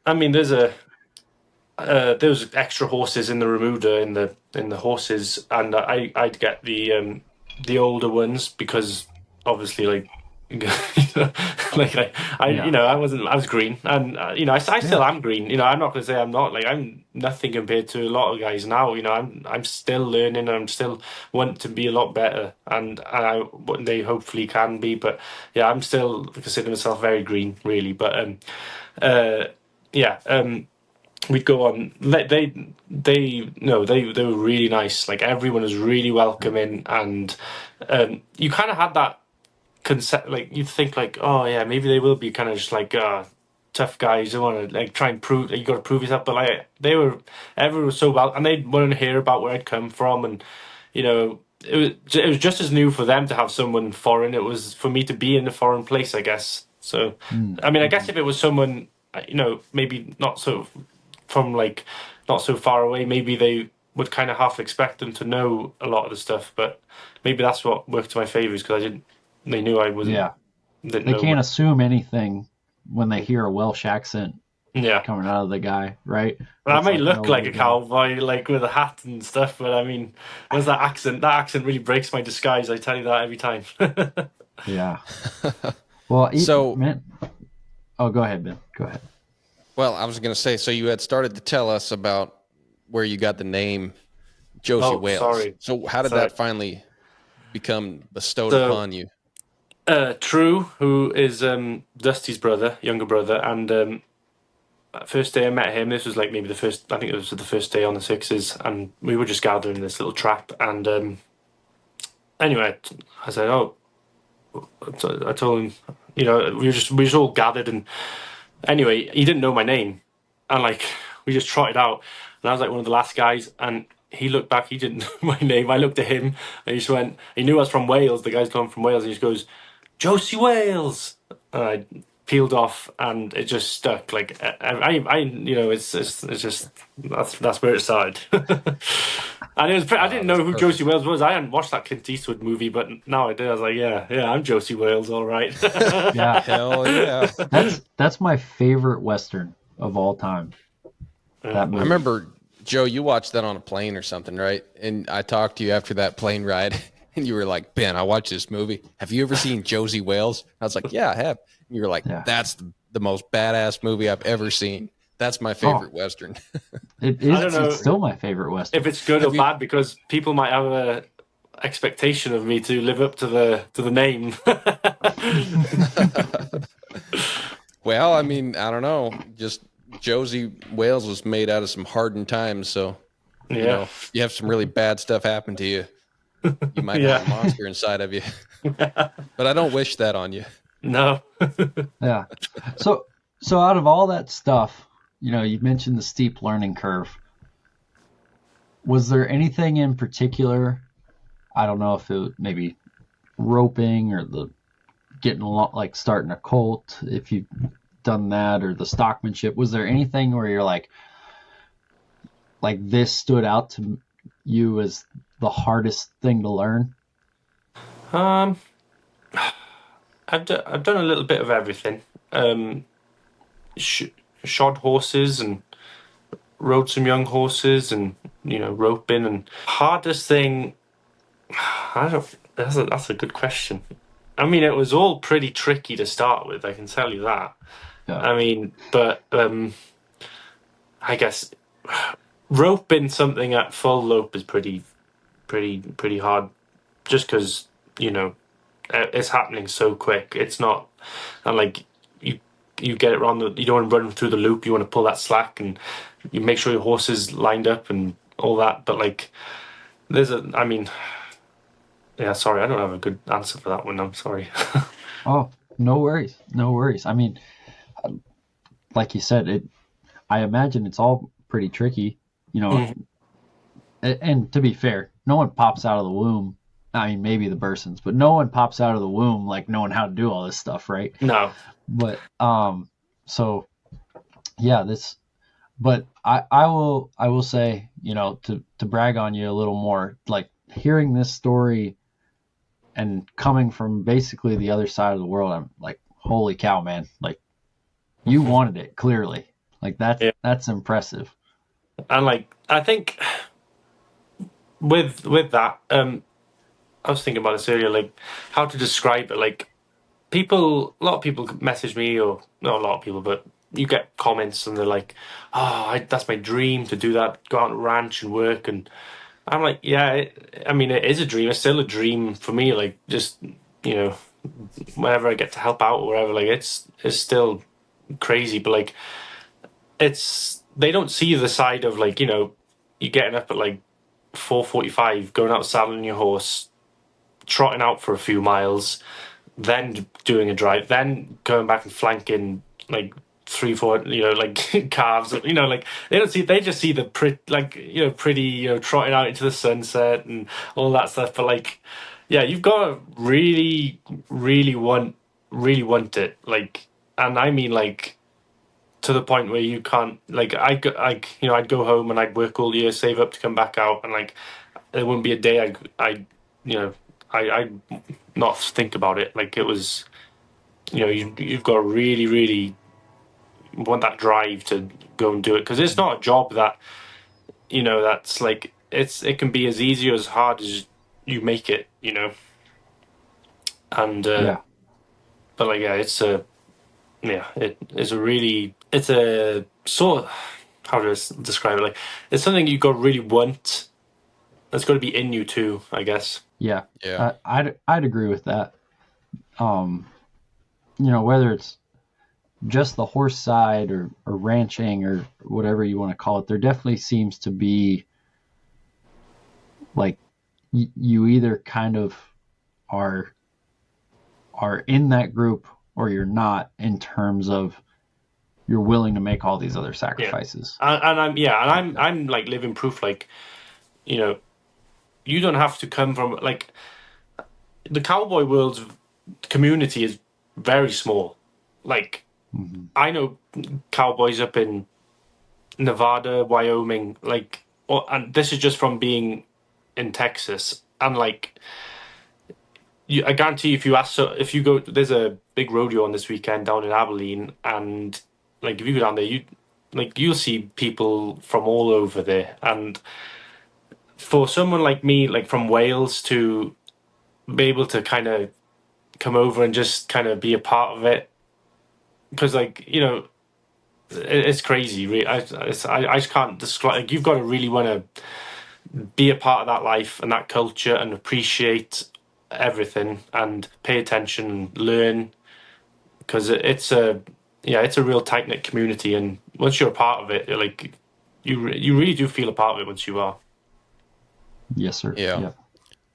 Speaker 3: I mean, there's extra horses in the remuda in the horses, and I'd get the older ones because obviously like like
Speaker 2: Yeah,
Speaker 3: I was green, and I
Speaker 2: yeah,
Speaker 3: still am green. I'm not gonna say I'm not. Like, I'm nothing compared to a lot of guys now. I'm still learning, and I'm still want to be a lot better, and I what they hopefully can be. But yeah, I'm still consider myself very green, really. But uh yeah we'd go on. They were really nice. Like, everyone was really welcoming, and you kind of had that concept. Like, you think like, oh yeah, maybe they will be kind of just like tough guys. They want to like try and prove that you got to prove yourself. But like, everyone was so well, and they'd want to hear about where I'd come from, and it was just as new for them to have someone foreign. It was for me to be in a foreign place, I guess. So, I mean, I guess if it was someone, maybe not so from like not so far away, maybe they would kind of half expect them to know a lot of the stuff. But maybe that's what worked to my favor, is because I didn't. They knew I wasn't.
Speaker 2: yeah.
Speaker 3: Didn't
Speaker 2: They
Speaker 3: know
Speaker 2: can't
Speaker 3: much.
Speaker 2: assume anything when they hear a Welsh accent
Speaker 3: Yeah,
Speaker 2: coming out of the guy, right?
Speaker 3: I
Speaker 2: It's
Speaker 3: may
Speaker 2: like,
Speaker 3: look
Speaker 2: no,
Speaker 3: like
Speaker 2: we're
Speaker 3: a
Speaker 2: good.
Speaker 3: cowboy, like with a hat and stuff, but I mean, there's that accent. That accent really breaks my disguise. I tell you that every time.
Speaker 2: Yeah. Well,
Speaker 1: So,
Speaker 2: man. Oh, go ahead, Ben. Go ahead.
Speaker 1: well, I was going to say, so you had started to tell us about where you got the name Josie
Speaker 3: Oh,
Speaker 1: Wales.
Speaker 3: sorry.
Speaker 1: So how did
Speaker 3: Sorry.
Speaker 1: that finally become bestowed
Speaker 3: So,
Speaker 1: upon you?
Speaker 3: True, who is Dusty's brother, younger brother, and first day I met him, this was like maybe the first. I think it was the first day on the sixes, and we were just gathering in this little trap. And anyway, I said, "Oh," I told him, we just all gathered, and anyway, he didn't know my name, and like we just trotted out, and I was like one of the last guys, and he looked back, he didn't know my name. I looked at him, and he just went. He knew I was from Wales. The guy's come from Wales, and he just goes, "Josie Wales," and I peeled off, and it just stuck. Like it's just that's where it started. And it was I didn't
Speaker 1: That's
Speaker 3: know who Josie
Speaker 1: perfect.
Speaker 3: Wales was. I hadn't watched that Clint Eastwood movie, but now I did. I was like, yeah, I'm Josie Wales, all right.
Speaker 2: Yeah.
Speaker 1: Hell yeah.
Speaker 2: That's my favorite Western of all time.
Speaker 3: Yeah.
Speaker 2: That
Speaker 1: I
Speaker 2: movie.
Speaker 1: remember, Joe, you watched that on a plane or something, right? And I talked to you after that plane ride, and you were like, Ben, I watched this movie. Have you ever seen Josie Wales? I was like, yeah, I have. And you were like,
Speaker 2: Yeah.
Speaker 1: that's the most badass movie I've ever seen. That's my
Speaker 2: Oh,
Speaker 1: favorite Western.
Speaker 2: it
Speaker 3: I
Speaker 2: is.
Speaker 3: don't
Speaker 2: It's
Speaker 3: know
Speaker 2: still my favorite
Speaker 3: if
Speaker 2: Western.
Speaker 3: it's good or
Speaker 1: Have you?
Speaker 3: bad, because people might have a expectation of me to live up to the name.
Speaker 1: Well, I mean, I don't know. Just Josie Wales was made out of some hardened times. So,
Speaker 3: Yeah,
Speaker 1: you have some really bad stuff happen to you. You might have a
Speaker 3: yeah,
Speaker 1: monster inside of you. But I don't wish that on you.
Speaker 3: no.
Speaker 2: Yeah. So out of all that stuff, you mentioned the steep learning curve. Was there anything in particular? I don't know if it maybe roping or the getting like starting a colt, if you've done that, or the stockmanship. Was there anything where you're like this stood out to you as the hardest thing to learn?
Speaker 3: Um, I've done a little bit of everything. Um, sh shod horses and rode some young horses, and roping. And hardest thing, I don't. That's a good question. I mean, it was all pretty tricky to start with. I can tell you that.
Speaker 2: Yeah.
Speaker 3: I mean, but I guess roping something at full lope is pretty hard, just because it's happening so quick. It's not, and like you get it wrong. You don't want to run through the loop. You want to pull that slack, and you make sure your horse is lined up and all that. But like, I mean, yeah. Sorry, I don't have a good answer for that one. I'm sorry.
Speaker 2: Oh, no worries. No worries. I mean, like you said, I imagine it's all pretty tricky, you know.
Speaker 3: Mm.
Speaker 2: And to be fair, no one pops out of the womb. I mean, maybe the Bursons, but no one pops out of the womb like knowing how to do all this stuff, right?
Speaker 3: No.
Speaker 2: But so yeah, but I will say, to brag on you a little more, like hearing this story and coming from basically the other side of the world, I'm like, holy cow, man! Like you wanted it clearly. Like
Speaker 3: Yeah.
Speaker 2: that's impressive.
Speaker 3: And like I think with that, I was thinking about this earlier, like how to describe it. Like a lot of people message me, or not a lot of people, but you get comments and they're like, "Oh, that's my dream to do that, go out on a ranch and work." And I'm like, "Yeah, I mean, it is a dream. It's still a dream for me. Like, just you know, whenever I get to help out or whatever, like it's still crazy. But like, they don't see the side of like you getting up at like 4:45, going out saddling your horse, trotting out for a few miles, then doing a drive, then going back and flanking like 3, 4, like calves, like they just see the pretty, trotting out into the sunset and all that stuff. But like, yeah, you've got to really, really want it. Like, and I mean like to the point where you can't like I'd go home and I'd work all year, save up to come back out, and like there wouldn't be a day I you know I'd not think about it. Like it was, you've got to really, really want that drive to go and do it, because it's not a job that that's like it can be as easy or as hard as you make it, and
Speaker 2: Yeah,
Speaker 3: but like yeah, it's a sort of, how do I describe it? Like it's something you got to really want. That's got to be in you too, I guess.
Speaker 2: yeah.
Speaker 1: Yeah.
Speaker 2: I'd agree with that. Um, whether it's just the horse side or ranching or whatever you want to call it, there definitely seems to be like you either kind of are in that group or you're not, in terms of you're willing to make all these other
Speaker 3: Yeah,
Speaker 2: sacrifices.
Speaker 3: I'm like living proof. Like you know, you don't have to come from like the cowboy world's community is very small. Like
Speaker 2: Mm-hmm.
Speaker 3: I know cowboys up in Nevada, Wyoming, like, and this is just from being in Texas. And like, I guarantee you, if you ask, so if you go, there's a big rodeo on this weekend down in Abilene, and like if you go down there, you'll see people from all over there. And for someone like me, like from Wales, to be able to kind of come over and just kind of be a part of it, because like it's crazy. I just can't describe. Like, you've got to really want to be a part of that life and that culture and appreciate everything and pay attention and learn, because it's a real tight knit community, and once you're a part of it, like you really do feel a part of it once you are.
Speaker 2: Yes, sir.
Speaker 1: Yeah.
Speaker 2: Yeah.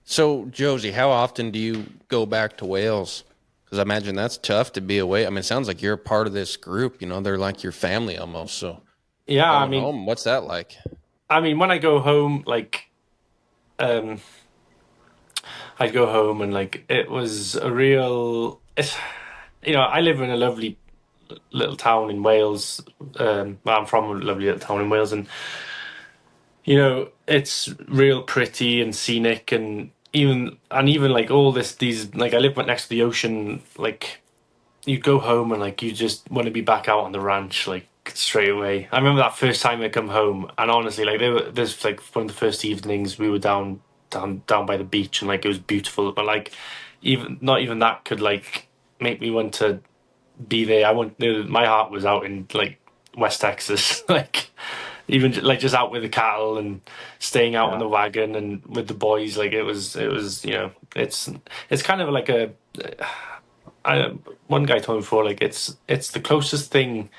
Speaker 1: So, Josie, how often do you go back to Wales? Because I imagine that's tough to be away. I mean, it sounds like you're a part of this group. They're like your family almost. So,
Speaker 3: Yeah,
Speaker 1: going home, what's that like?
Speaker 3: when I go home, like um, I'd go home and like it was a real. I live in a lovely little town in Wales. I'm from a lovely little town in Wales, and it's real pretty and scenic, and even like all these like I live right next to the ocean. Like you go home and like you just want to be back out on the ranch like straight away. I remember that first time I come home, and honestly, like there's like one of the first evenings we were down by the beach, and like it was beautiful, but like even not even that could like make me want to be there. My heart was out in like West Texas, like even like just out with the cattle and staying out on
Speaker 2: Yeah.
Speaker 3: the wagon and with the boys. Like it was it's kind of like one guy told me before, like it's the closest thing.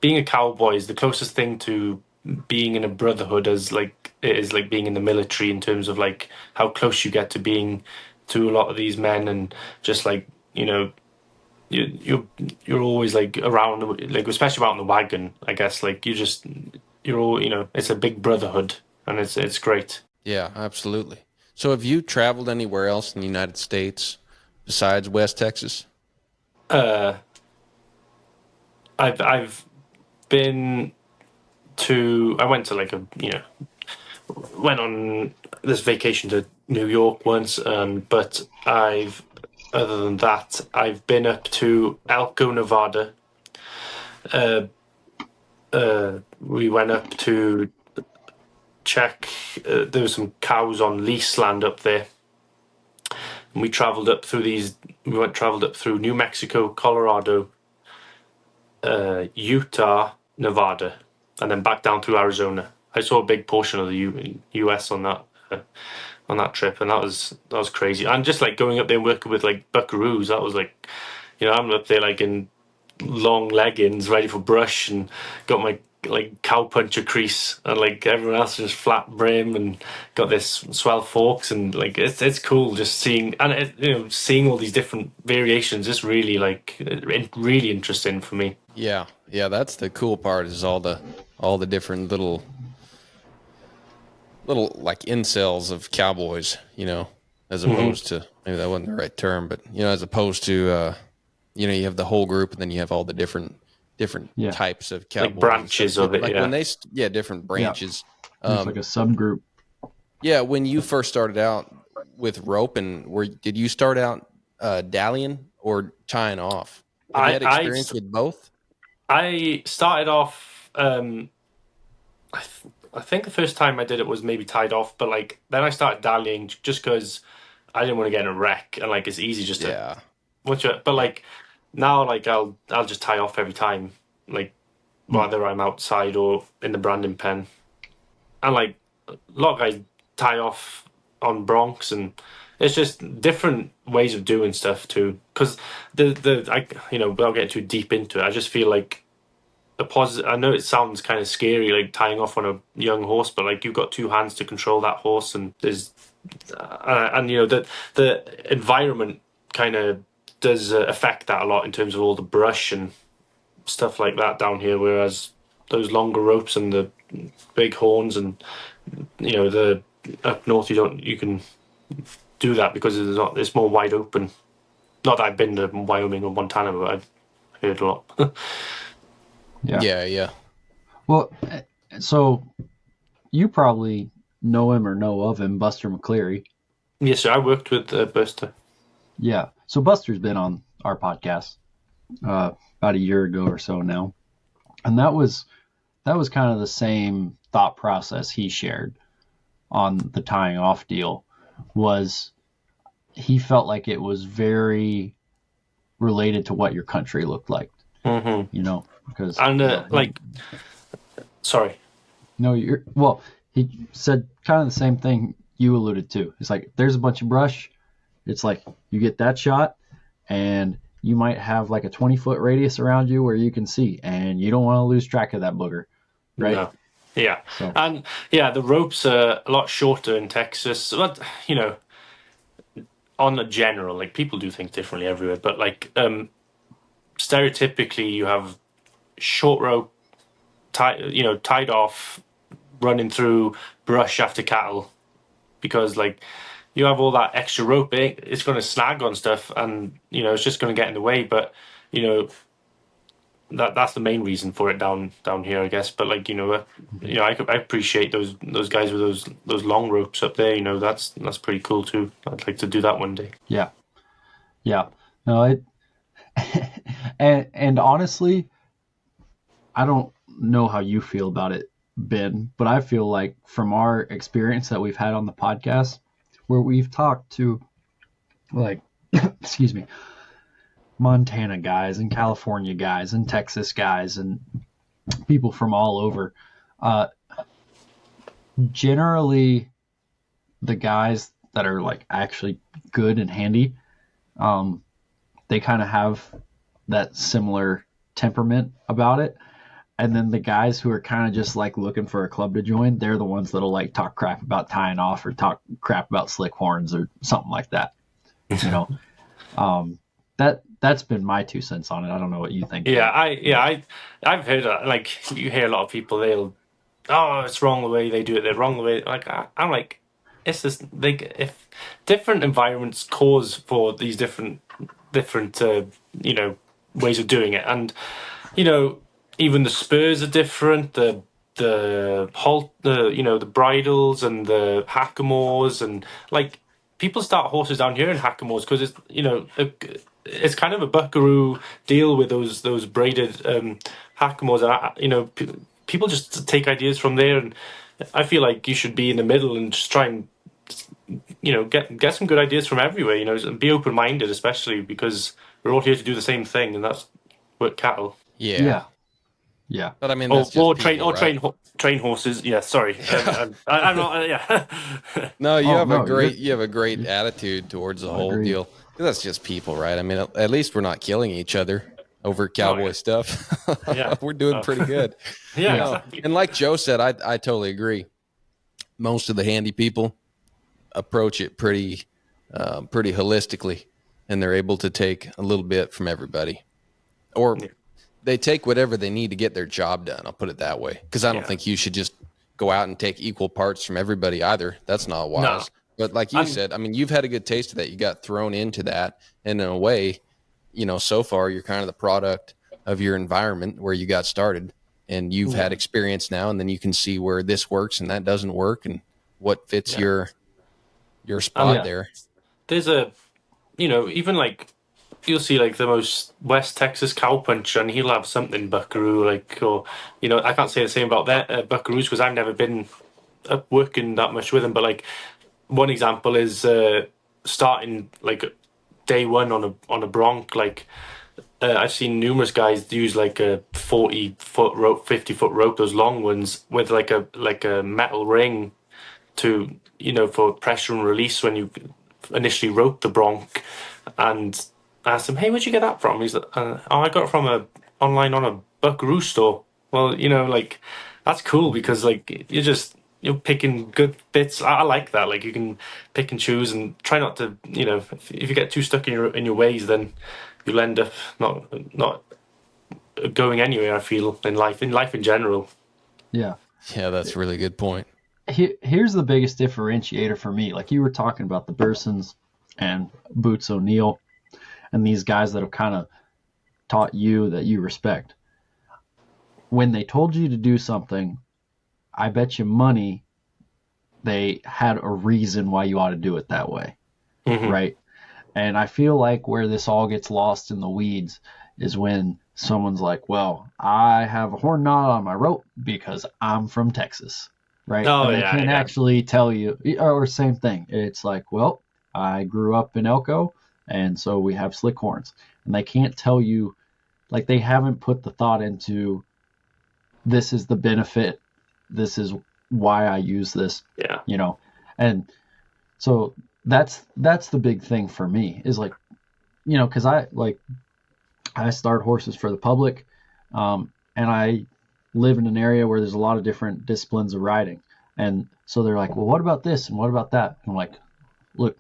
Speaker 3: Being a cowboy is the closest thing to being in a brotherhood as like it is like being in the military, in terms of like how close you get to being to a lot of these men, and just like you're always like around, like especially out in the wagon. I guess like you're all it's a big brotherhood, and it's great.
Speaker 1: Yeah, absolutely. So, have you traveled anywhere else in the United States besides West Texas?
Speaker 3: Uh, I've been I went to like went on this vacation to New York once, but other than that, I've been up to Elko, Nevada. We went up to check. There was some cows on lease land up there, and we travelled up through these. Travelled up through New Mexico, Colorado, Utah, Nevada, and then back down through Arizona. I saw a big portion of the U.S. on that trip, and that was crazy. And just like going up there and working with like buckaroos, that was like, I'm up there like in long leggings, ready for brush, and got my like cowpuncher crease, and like everyone else just flat brim, and got this swell forks, and like it's cool just seeing seeing all these different variations. It's really really interesting for me.
Speaker 1: Yeah, that's the cool part, is all the different little like incels of cowboys, as opposed to, maybe that wasn't the right term, but as opposed to you have the whole group, and then you have all the different types of cowboys,
Speaker 3: like branches of it.
Speaker 1: Like when they different branches.
Speaker 2: It's like a subgroup.
Speaker 1: Yeah, when you first started out with roping, did you start out dallying or tying off? Have you had experience with both?
Speaker 3: I started off. I think the first time I did it was maybe tied off, but like then I started dallying just because I didn't want to get in a wreck, and like it's easy just to but like now like I'll just tie off every time, like whether I'm outside or in the branding pen, and like a lot of guys tie off on broncs, and it's just different ways of doing stuff too. Because without getting too deep into it, I just feel like I know it sounds kind of scary, like tying off on a young horse, but like you've got two hands to control that horse, and there's the environment kind of does affect that a lot in terms of all the brush and stuff like that down here. Whereas those longer ropes and the big horns, and the up north, you can do that because it's more wide open. Not that I've been to Wyoming or Montana, but I've heard a lot.
Speaker 1: Yeah.
Speaker 2: Well, so you probably know him or know of him, Buster McCleary.
Speaker 3: Yes, sir. I worked with Buster.
Speaker 2: Yeah. So Buster's been on our podcast about a year ago or so now, and that was kind of the same thought process he shared on the tying off deal. Was he felt like it was very related to what your country looked like, because
Speaker 3: sorry.
Speaker 2: No, he said kind of the same thing you alluded to. It's like, there's a bunch of brush. It's like you get that shot, and you might have like a 20-foot radius around you where you can see, and you don't want to lose track of that booger, right?
Speaker 3: No. Yeah.
Speaker 2: So.
Speaker 3: And the ropes are a lot shorter in Texas, but on a general, like people do things differently everywhere, but like stereotypically you have short rope tied off, running through brush after cattle, because like you have all that extra rope, it's going to snag on stuff, and it's just going to get in the way. But that's the main reason for it down here, I guess. But like I appreciate those guys with those long ropes up there. That's pretty cool too. I'd like to do that one day.
Speaker 2: Yeah. No, and honestly, I don't know how you feel about it, Ben, but I feel like from our experience that we've had on the podcast, where we've talked to like excuse me, Montana guys and California guys and Texas guys and people from all over, generally the guys that are like actually good and handy, they kind of have that similar temperament about it. And then the guys who are kind of just like looking for a club to join, they're the ones that'll like talk crap about tying off or talk crap about slick horns or something like that. That's been my 2 cents on it. I don't know what you think.
Speaker 3: Yeah, I've heard that. Like you hear a lot of people, it's wrong the way they do it. They're wrong the way. Like I'm like, it's just if different environments cause for these different ways of doing it, and even the spurs are different. The bridles and the hackamores, and like people start horses down here in hackamores because it's kind of a buckaroo deal with those braided hackamores. And people just take ideas from there, and I feel like you should be in the middle and just try and get some good ideas from everywhere. And be open minded, especially because we're all here to do the same thing, and that's work cattle.
Speaker 1: Yeah.
Speaker 2: Yeah. Yeah.
Speaker 1: But I mean,
Speaker 3: Or
Speaker 1: that's just
Speaker 3: train
Speaker 1: people, right?
Speaker 3: train horses. Yeah, sorry, I'm not. Yeah,
Speaker 1: No,
Speaker 2: Oh no,
Speaker 1: you have a great attitude towards the whole
Speaker 2: agreed.
Speaker 1: deal. That's just people, right? I mean, at least we're not killing each other over
Speaker 3: oh
Speaker 1: cowboy
Speaker 3: yeah,
Speaker 1: stuff.
Speaker 3: yeah,
Speaker 1: We're doing pretty good.
Speaker 3: yeah,
Speaker 2: Yeah.
Speaker 1: No,
Speaker 3: exactly.
Speaker 1: and like Joe said, I totally agree. Most of the handy people approach it pretty holistically, and they're able to take a little bit from everybody, or
Speaker 3: Yeah,
Speaker 1: they take whatever they need to get their job done. I'll put it that way, because I don't
Speaker 3: yeah.
Speaker 1: think you should just go out and take equal parts from everybody either. That's not
Speaker 3: No,
Speaker 1: wise. But like you
Speaker 3: and
Speaker 1: said, I mean, you've had a good taste of that. You got thrown into that, and in a way, so far you're kind of the product of your environment where you got started, and you've
Speaker 3: yeah,
Speaker 1: had experience now, and then you can see where this works and that doesn't work, and what fits
Speaker 3: yeah,
Speaker 1: your
Speaker 3: and
Speaker 1: spot
Speaker 2: Yeah.
Speaker 1: there.
Speaker 3: there's even like you'll see like the most West Texas cowpuncher, and he'll have something buckaroo or I can't say the same about that buckaroos because I've never been up working that much with them, but like one example is starting like day one on a bronc. Like I've seen numerous guys use like a 40-foot rope, 50-foot rope, those long ones with like a metal ring to for pressure and release when you initially rope the bronc. And I asked him, "Hey, where'd you get that from?" He's like, "Oh, I got it from a online on a buckaroo store." Well, like that's cool because like you're picking good bits. I like that. Like you can pick and choose and try not to. If you get too stuck in your ways, then you'll end up not going anywhere. I feel in life in general.
Speaker 2: Yeah.
Speaker 1: Yeah, that's a really good point.
Speaker 2: Here's the biggest differentiator for me. Like you were talking about the Bursons and Boots O'Neill and these guys that have kind of taught you that you respect. When they told you to do something, I bet you money they had a reason why you ought to do it that way,
Speaker 3: Hmm.
Speaker 2: right? And I feel like where this all gets lost in the weeds is when someone's like, well, I have a horn knot on my rope because I'm from Texas, right?
Speaker 3: Oh
Speaker 2: And they
Speaker 3: yeah,
Speaker 2: can't
Speaker 3: yeah,
Speaker 2: actually tell you, or same thing. It's like, well, I grew up in Elko, and so we have slick horns. And they can't tell you, like, they haven't put the thought into this is the benefit, this is why I use this,
Speaker 3: yeah,
Speaker 2: you know. And so that's the big thing for me is like, because I start horses for the public, and I live in an area where there's a lot of different disciplines of riding, and so they're like, well, what about this and what about that? And I'm like, look,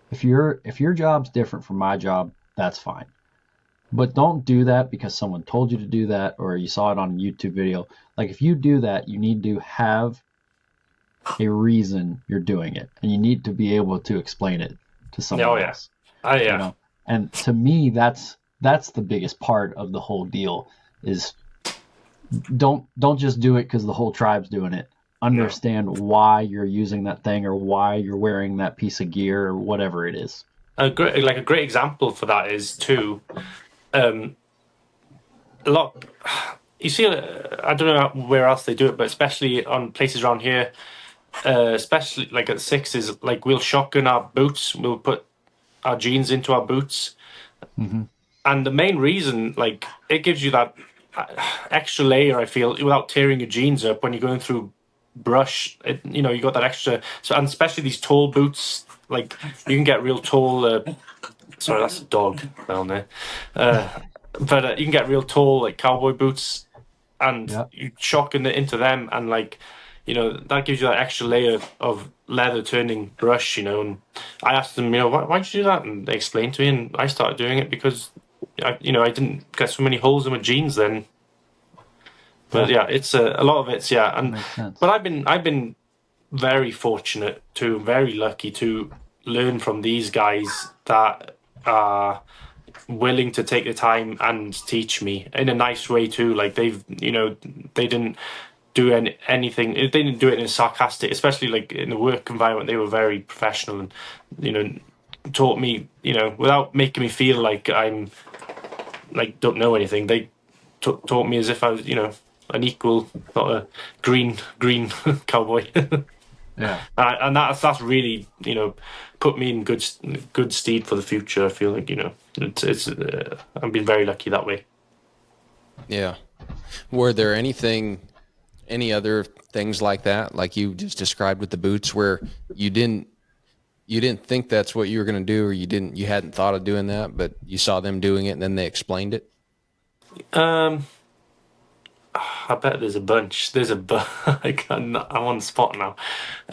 Speaker 2: if your job's different from my job, that's fine, but don't do that because someone told you to do that or you saw it on a YouTube video. Like if you do that, you need to have a reason you're doing it, and you need to be able to explain it to
Speaker 3: oh
Speaker 2: someone
Speaker 3: yeah,
Speaker 2: else, you
Speaker 3: yeah.
Speaker 2: know. And to me, that's the biggest part of the whole deal is don't just do it because the whole tribe's doing it.
Speaker 3: No.
Speaker 2: Understand why you're using that thing or why you're wearing that piece of gear or whatever it is.
Speaker 3: A great example for that is too. Um, a lot. You see, I don't know where else they do it, but especially on places around here, especially like at sixes, like we'll shotgun our boots. We'll put our jeans into our boots,
Speaker 2: Mm-hmm.
Speaker 3: and the main reason, like, it gives you that uh, extra layer. I feel without tearing your jeans up when you're going through brush. You got that extra. So, and especially these tall boots, like you can get real tall. Sorry, that's a dog down there. Uh, but you can get real tall like cowboy boots, and
Speaker 2: Yeah.
Speaker 3: you shotgun it into them, and like that gives you that extra layer of leather turning brush. And I asked them, why'd you do that? And they explained to me, and I started doing it because I didn't get so many holes in my jeans then. But yeah, it's a lot of it's and
Speaker 2: Makes sense.
Speaker 3: but I've been very fortunate very lucky to learn from these guys that are willing to take the time and teach me in a nice way too. Like they've, they didn't do anything. They didn't do it in a sarcastic, especially like in the work environment. They were very professional and, taught me, without making me feel like I'm like don't know anything. They taught me as if I was, an equal, not a green cowboy.
Speaker 2: Yeah.
Speaker 3: And that's really, put me in good stead for the future. I feel like, it's I've been very lucky that way.
Speaker 1: Yeah. Were there any other things like that, like you just described with the boots, where you didn't think that's what you were going to do, or you hadn't thought of doing that, but you saw them doing it and then they explained it?
Speaker 3: I bet there's a bunch. I'm on the spot now.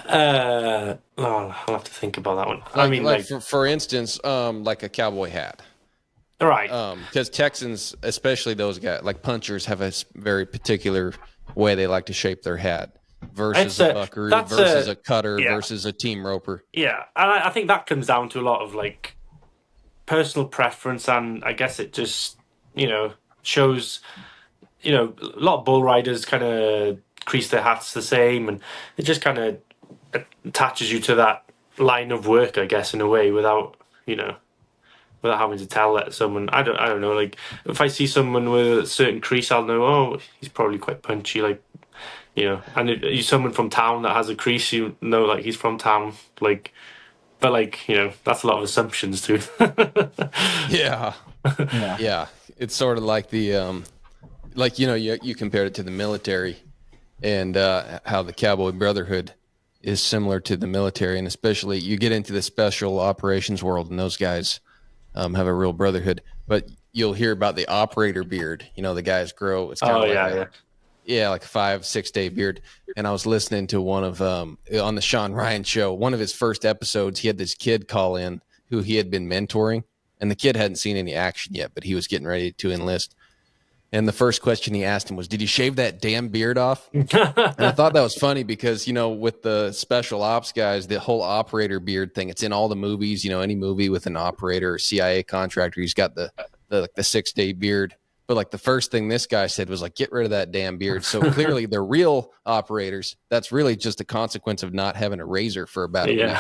Speaker 3: I'll have to think about that one. I mean, like
Speaker 1: for instance, like a cowboy hat.
Speaker 3: right.
Speaker 1: Because Texans, especially those guys, like punchers, have a very particular way they like to shape their hat versus a buckaroo, versus a cutter, versus a team roper.
Speaker 3: Yeah, and I think that comes down to a lot of like personal preference, and I guess it just shows. A lot of bull riders kind of crease their hats the same, and it just kind of attaches you to that line of work, I guess, in a way, without having to tell that someone. I don't know. Like if I see someone with a certain crease, I'll know. Oh, he's probably quite punchy. Like and if you're someone from town that has a crease, you know, like he's from town. Like, but like that's a lot of assumptions too.
Speaker 1: Yeah. Yeah. It's sort of like the like you compared it to the military, and how the cowboy brotherhood is similar to the military, and especially you get into the special operations world, and those guys have a real brotherhood. But you'll hear about the operator beard. The guys grow. It's kind of like a 5-6 day beard. And I was listening to one of on the Sean Ryan show, one of his first episodes. He had this kid call in who he had been mentoring, and the kid hadn't seen any action yet, but he was getting ready to enlist. And the first question he asked him was, "Did you shave that damn beard off?" And I thought that was funny because, with the special ops guys, the whole operator beard thing, it's in all the movies, any movie with an operator or CIA contractor, he's got the 6-day beard. But like the first thing this guy said was like, get rid of that damn beard. So clearly they're real operators. That's really just a consequence of not having a razor for about a week,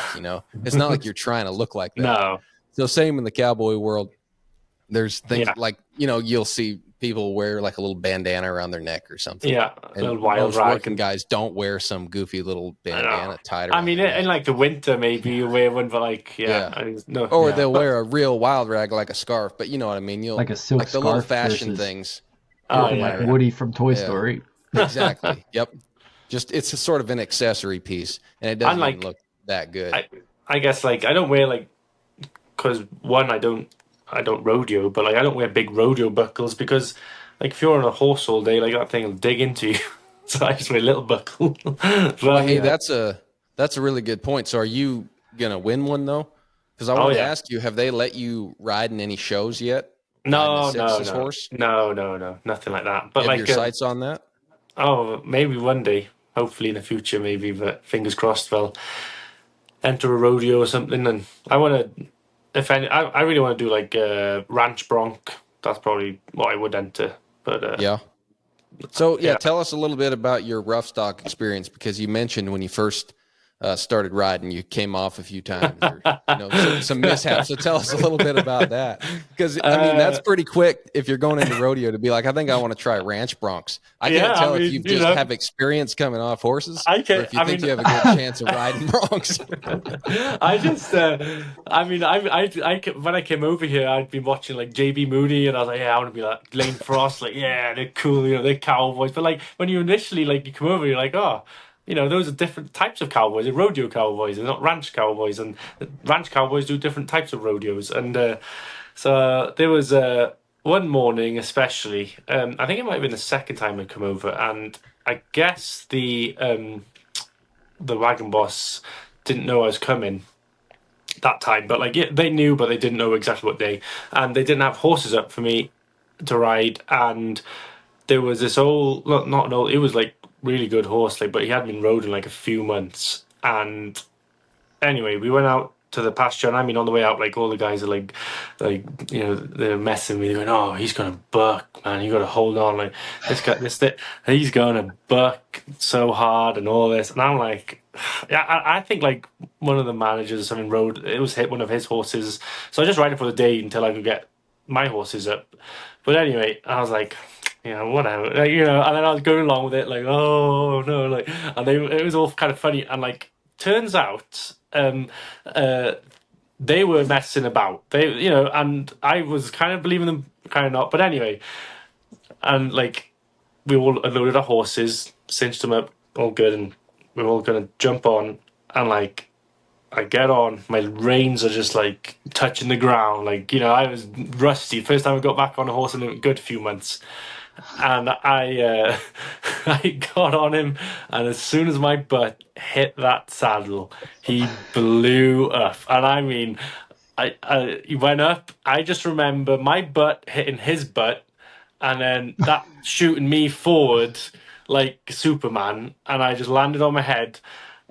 Speaker 1: It's not like you're trying to look like that.
Speaker 3: No.
Speaker 1: So same in the cowboy world. There's things like, you'll see people wear like a little bandana around their neck or something.
Speaker 3: Yeah,
Speaker 1: and a little wild rag. Working guys don't wear some goofy little bandana tied around.
Speaker 3: I mean, in like the winter, maybe you wear one, but like,
Speaker 1: they'll wear a real wild rag like a scarf. But you know what I mean? You'll
Speaker 2: like a silk
Speaker 1: like the
Speaker 2: scarf
Speaker 1: little fashion things.
Speaker 2: Like Woody from Toy Story.
Speaker 1: Exactly. Yep. Just it's a sort of an accessory piece, and it doesn't even look that good.
Speaker 3: I guess like I don't wear like because one I don't rodeo, but like I don't wear big rodeo buckles because like if you're on a horse all day, like that thing will dig into you. So I just wear a little buckle. But,
Speaker 1: hey, that's a really good point. So are you gonna win one though? Because I want to ask you, have they let you ride in any shows yet?
Speaker 3: No,
Speaker 1: horse?
Speaker 3: No, nothing like that. But
Speaker 1: have
Speaker 3: like
Speaker 1: your sights on that?
Speaker 3: Oh, maybe one day, hopefully in the future, maybe. But fingers crossed, they'll enter a rodeo or something. And I want to. I really want to do like ranch bronc. That's probably what I would enter. But
Speaker 1: yeah. So tell us a little bit about your rough stock experience, because you mentioned when you first started riding, you came off a few times, or, some mishaps. So tell us a little bit about that, because I mean that's pretty quick if you're going into rodeo to be like, I think I want to try ranch broncs. I can't tell if you just have experience coming off horses, or if you think you have a good chance of riding broncs.
Speaker 3: When I came over here, I'd been watching like JB Mooney, and I was like, I want to be like Lane Frost, like they're cool, they're cowboys. But like when you initially you come over, you're like, oh. Those are different types of cowboys. They're rodeo cowboys. They're not ranch cowboys. And ranch cowboys do different types of rodeos. And so there was one morning especially, I think it might have been the second time I'd come over. And I guess the wagon boss didn't know I was coming that time. But they knew, but they didn't know exactly what day. And they didn't have horses up for me to ride. And there was this old, not an old, it was like, really good horse, but he had been riding like a few months. And anyway, we went out to the pasture, and I mean on the way out, like all the guys are like you know, they're messing with me, going, "Oh, he's gonna buck, man. You got to hold on, like this guy, he's gonna buck so hard and all this." And I'm like, yeah, I think like one of the managers, I mean, hit one of his horses, so I just ride it for the day until I could get my horses up. But anyway, I was like, you know, whatever, like, you know, and then I was going along with it, like, oh no, like, and it was all kind of funny, and like, turns out, they were messing about, they, you know, and I was kind of believing them, kind of not, but anyway, and like, we all unloaded our horses, cinched them up, all good, and we were all gonna jump on, and like, I get on, my reins are just like touching the ground, like, you know, I was rusty. First time I got back on a horse in a good few months, and I got on him, and as soon as my butt hit that saddle, he blew up, and I mean, he went up. I just remember my butt hitting his butt, and then that shooting me forward like Superman, and I just landed on my head.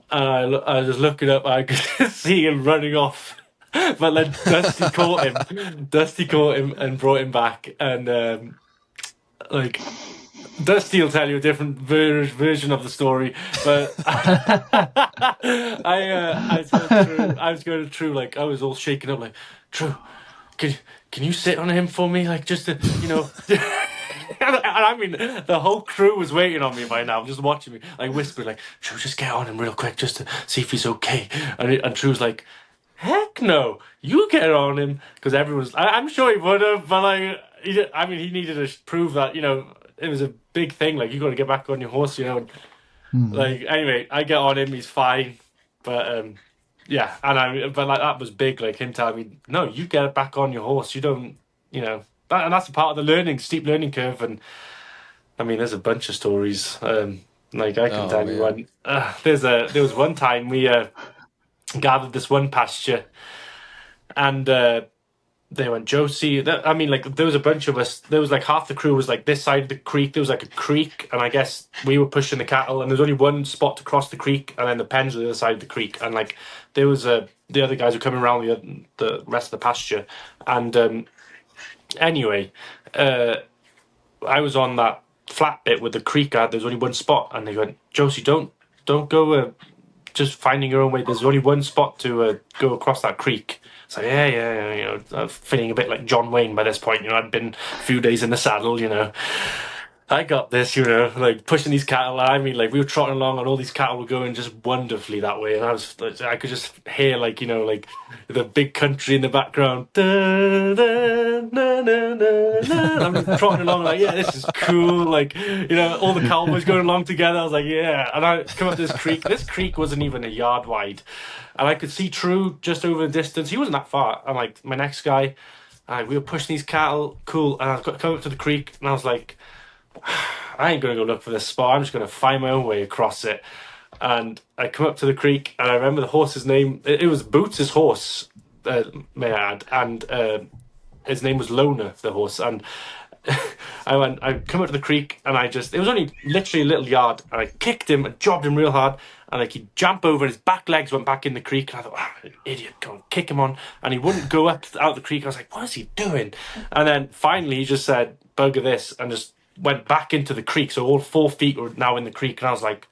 Speaker 3: And I was just looking up, I could see him running off. But then Dusty caught him. Dusty caught him and brought him back. And like, Dusty will tell you a different version of the story. But I was going to True, like, I was all shaken up, like, True, can you sit on him for me? Like, just to, you know. And I mean, the whole crew was waiting on me by now, just watching me, like whispered, like, True, just get on him real quick, just to see if he's okay. And True's like, heck no, you get on him, because everyone's. I'm sure he would have, but like, he needed to prove that, you know, it was a big thing. Like, you got to get back on your horse, you know. And, like, anyway, I get on him, he's fine, but yeah, but like that was big, like him telling me, no, you get back on your horse, you don't, you know. And that's a part of the steep learning curve. And I mean, there's a bunch of stories. Like I can tell you one. There was one time we gathered this one pasture, and they went, Josie. I mean, like, there was a bunch of us. There was like half the crew was like this side of the creek. There was like a creek, and I guess we were pushing the cattle. And there's only one spot to cross the creek, and then the pens were the other side of the creek. And like there was the other guys were coming around the rest of the pasture, and. Anyway, I was on that flat bit with the creek. There's only one spot, and they went, Josie, don't go just finding your own way. There's only one spot to go across that creek. So yeah, you know, I'm feeling a bit like John Wayne by this point. You know, I'd been a few days in the saddle, you know. I got this, you know, like pushing these cattle. I mean, like we were trotting along, and all these cattle were going just wonderfully that way, and I could just hear, like, you know, like the big country in the background. Da, da, na, na, na, na. I'm just trotting along, like, yeah, this is cool. Like, you know, all the cowboys going along together. I was like, yeah, and I come up this creek. This creek wasn't even a yard wide, and I could see True just over the distance. He wasn't that far. And like my next guy, we were pushing these cattle, cool, and I got come up to the creek, and I was like, I ain't gonna go look for this spot. I'm just gonna find my own way across it. And I come up to the creek, and I remember the horse's name. It was Boots' horse, may I add, and his name was Loner, the horse. And I come up to the creek, and it was only literally a little yard, and I kicked him and jobbed him real hard, and like he'd jump over, and his back legs went back in the creek, and I thought, idiot, go and kick him on, and he wouldn't go out of the creek. I was like, what is he doing? And then finally he just said, bugger this, and just went back into the creek. So all 4 feet were now in the creek, and I was like,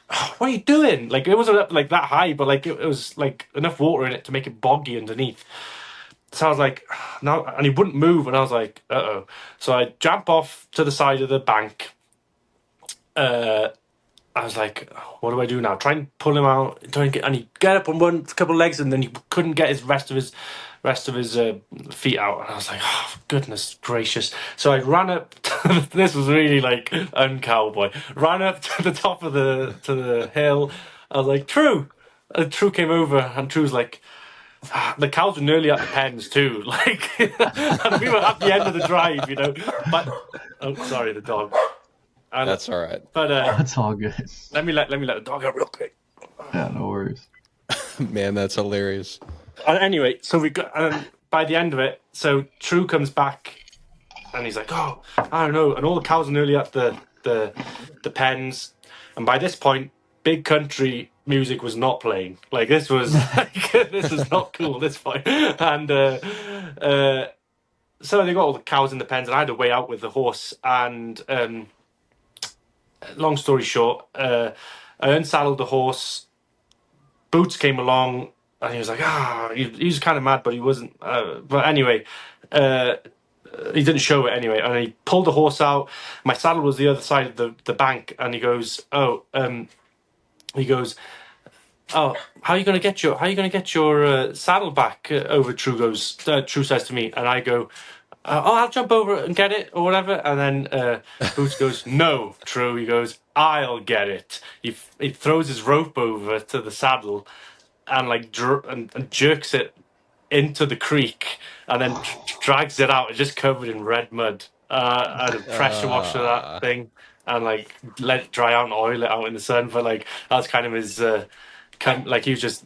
Speaker 3: oh, what are you doing? Like, it wasn't up like that high, but like it was like enough water in it to make it boggy underneath. So I was like, no, and he wouldn't move, and I was like, uh-oh. So I jump off to the side of the bank. I was like, what do I do now? Try and pull him out, and he get up on one couple of legs, and then he couldn't get his rest of his feet out, and I was like, oh, goodness gracious. So I ran up this was really like un-cowboy. Ran up to the top of the hill. I was like, True. And True came over, and True's like, the cows were nearly at the pens too, like, and we were at the end of the drive, you know. But oh, sorry, the dog. And,
Speaker 1: that's all right.
Speaker 2: But that's all good.
Speaker 3: Let me let the dog out real quick.
Speaker 2: Yeah, no worries.
Speaker 1: Man, that's hilarious.
Speaker 3: Anyway, so we got by the end of it. So True comes back, and he's like, "Oh, I don't know." And all the cows are nearly at the pens. And by this point, big country music was not playing. Like this was like this is not cool. This fight, and so they got all the cows in the pens, and I had to weigh out with the horse. And long story short, I unsaddled the horse. Boots came along, and he was like, he was kind of mad, but he wasn't. But anyway, he didn't show it anyway, and he pulled the horse out. My saddle was the other side of the bank, and he goes, he goes, "Oh, how are you going to get your saddle back?" Over True says to me, and I go, "Oh, I'll jump over and get it or whatever." And then Boots goes, "No, True." He goes, "I'll get it." He throws his rope over to the saddle and like and jerks it into the creek, and then drags it out. It's just covered in red mud. I had a pressure washer that thing, and like let it dry out and oil it out in the sun. But like that's kind of his. Like he was just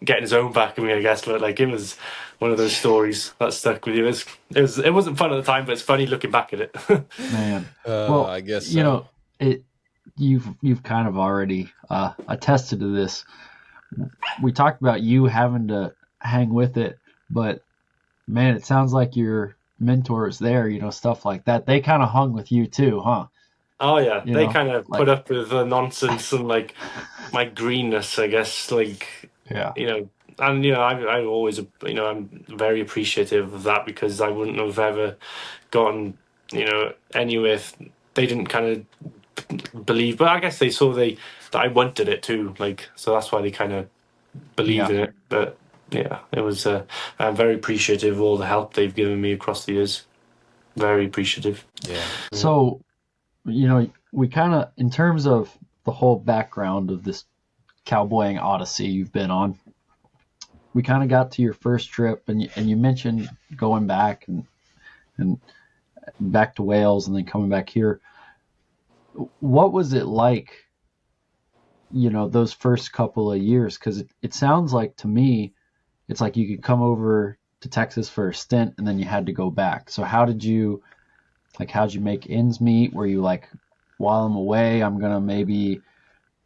Speaker 3: getting his own back. I mean, I guess, but like it was one of those stories that stuck with you. It wasn't fun at the time, but it's funny looking back at it.
Speaker 2: Man, well,
Speaker 1: I guess so.
Speaker 2: you know it. You've kind of already attested to this. We talked about you having to hang with it, but man, it sounds like your mentors there, stuff like that. They kind of hung with you too, huh?
Speaker 3: Oh yeah, they kind of
Speaker 2: like,
Speaker 3: put up with the nonsense and like my greenness, I guess. Like
Speaker 2: yeah,
Speaker 3: and I always I'm very appreciative of that, because I wouldn't have ever gotten anywhere. They didn't kind of believe, but I guess they saw that I wanted it too. Like so that's why they kind of believed in it. But yeah, it was. I'm very appreciative of all the help they've given me across the years. Very appreciative.
Speaker 1: Yeah.
Speaker 2: So, we kind of, in terms of the whole background of this cowboying odyssey you've been on, we kind of got to your first trip, and you mentioned going back and back to Wales and then coming back here. What was it like? Those first couple of years, because it sounds like to me, it's like you could come over to Texas for a stint and then you had to go back. So how'd you make ends meet? Were you like, while I'm away, I'm going to maybe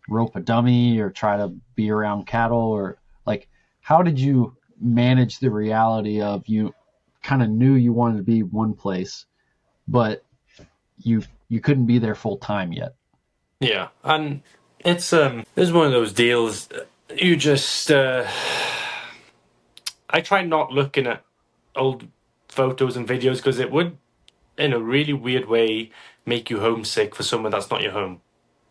Speaker 2: rope a dummy or try to be around cattle, or like, how did you manage the reality of you kind of knew you wanted to be one place, but you couldn't be there full time yet?
Speaker 3: Yeah. And it's one of those deals you just I try not looking at old photos and videos, because it would, in a really weird way, make you homesick for somewhere that's not your home.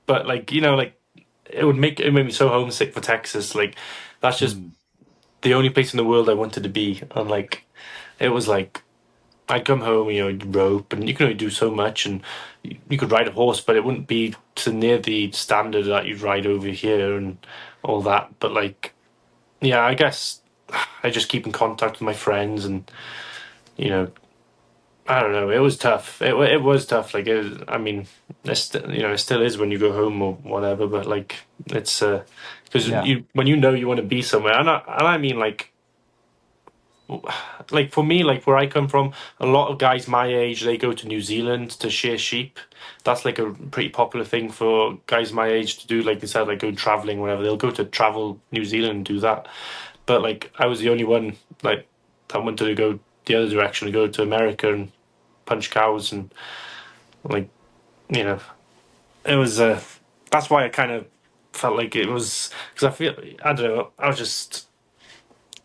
Speaker 3: But like it made me so homesick for Texas. Like that's just the only place in the world I wanted to be. And like it was like I'd come home, you'd rope, and you can only do so much, and you could ride a horse, but it wouldn't be to near the standard that you'd ride over here and all that. But like, yeah, I guess I just keep in contact with my friends, and I don't know. It was tough. It was tough. Like I mean, it still is when you go home or whatever. But like, it's because when you want to be somewhere, and I mean like for me, like where I come from, a lot of guys my age, they go to New Zealand to shear sheep. That's like a pretty popular thing for guys my age to do. Like they said, like go traveling, whatever. They'll go to travel New Zealand and do that. But like I was the only one like that wanted to go the other direction, to go to America and punch cows, and like it was that's why I kind of felt like it was, because I don't know,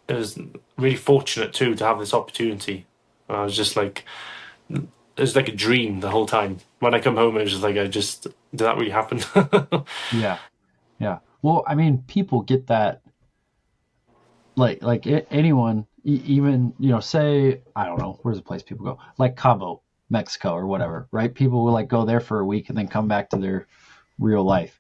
Speaker 3: it was really fortunate too to have this opportunity. I was just like, it was like a dream the whole time. When I come home, it was just like, did that really happen?
Speaker 2: Yeah. Well, I mean, people get that. Like anyone, even say, I don't know, where's the place people go, like Cabo, Mexico or whatever, right? People will like go there for a week and then come back to their real life,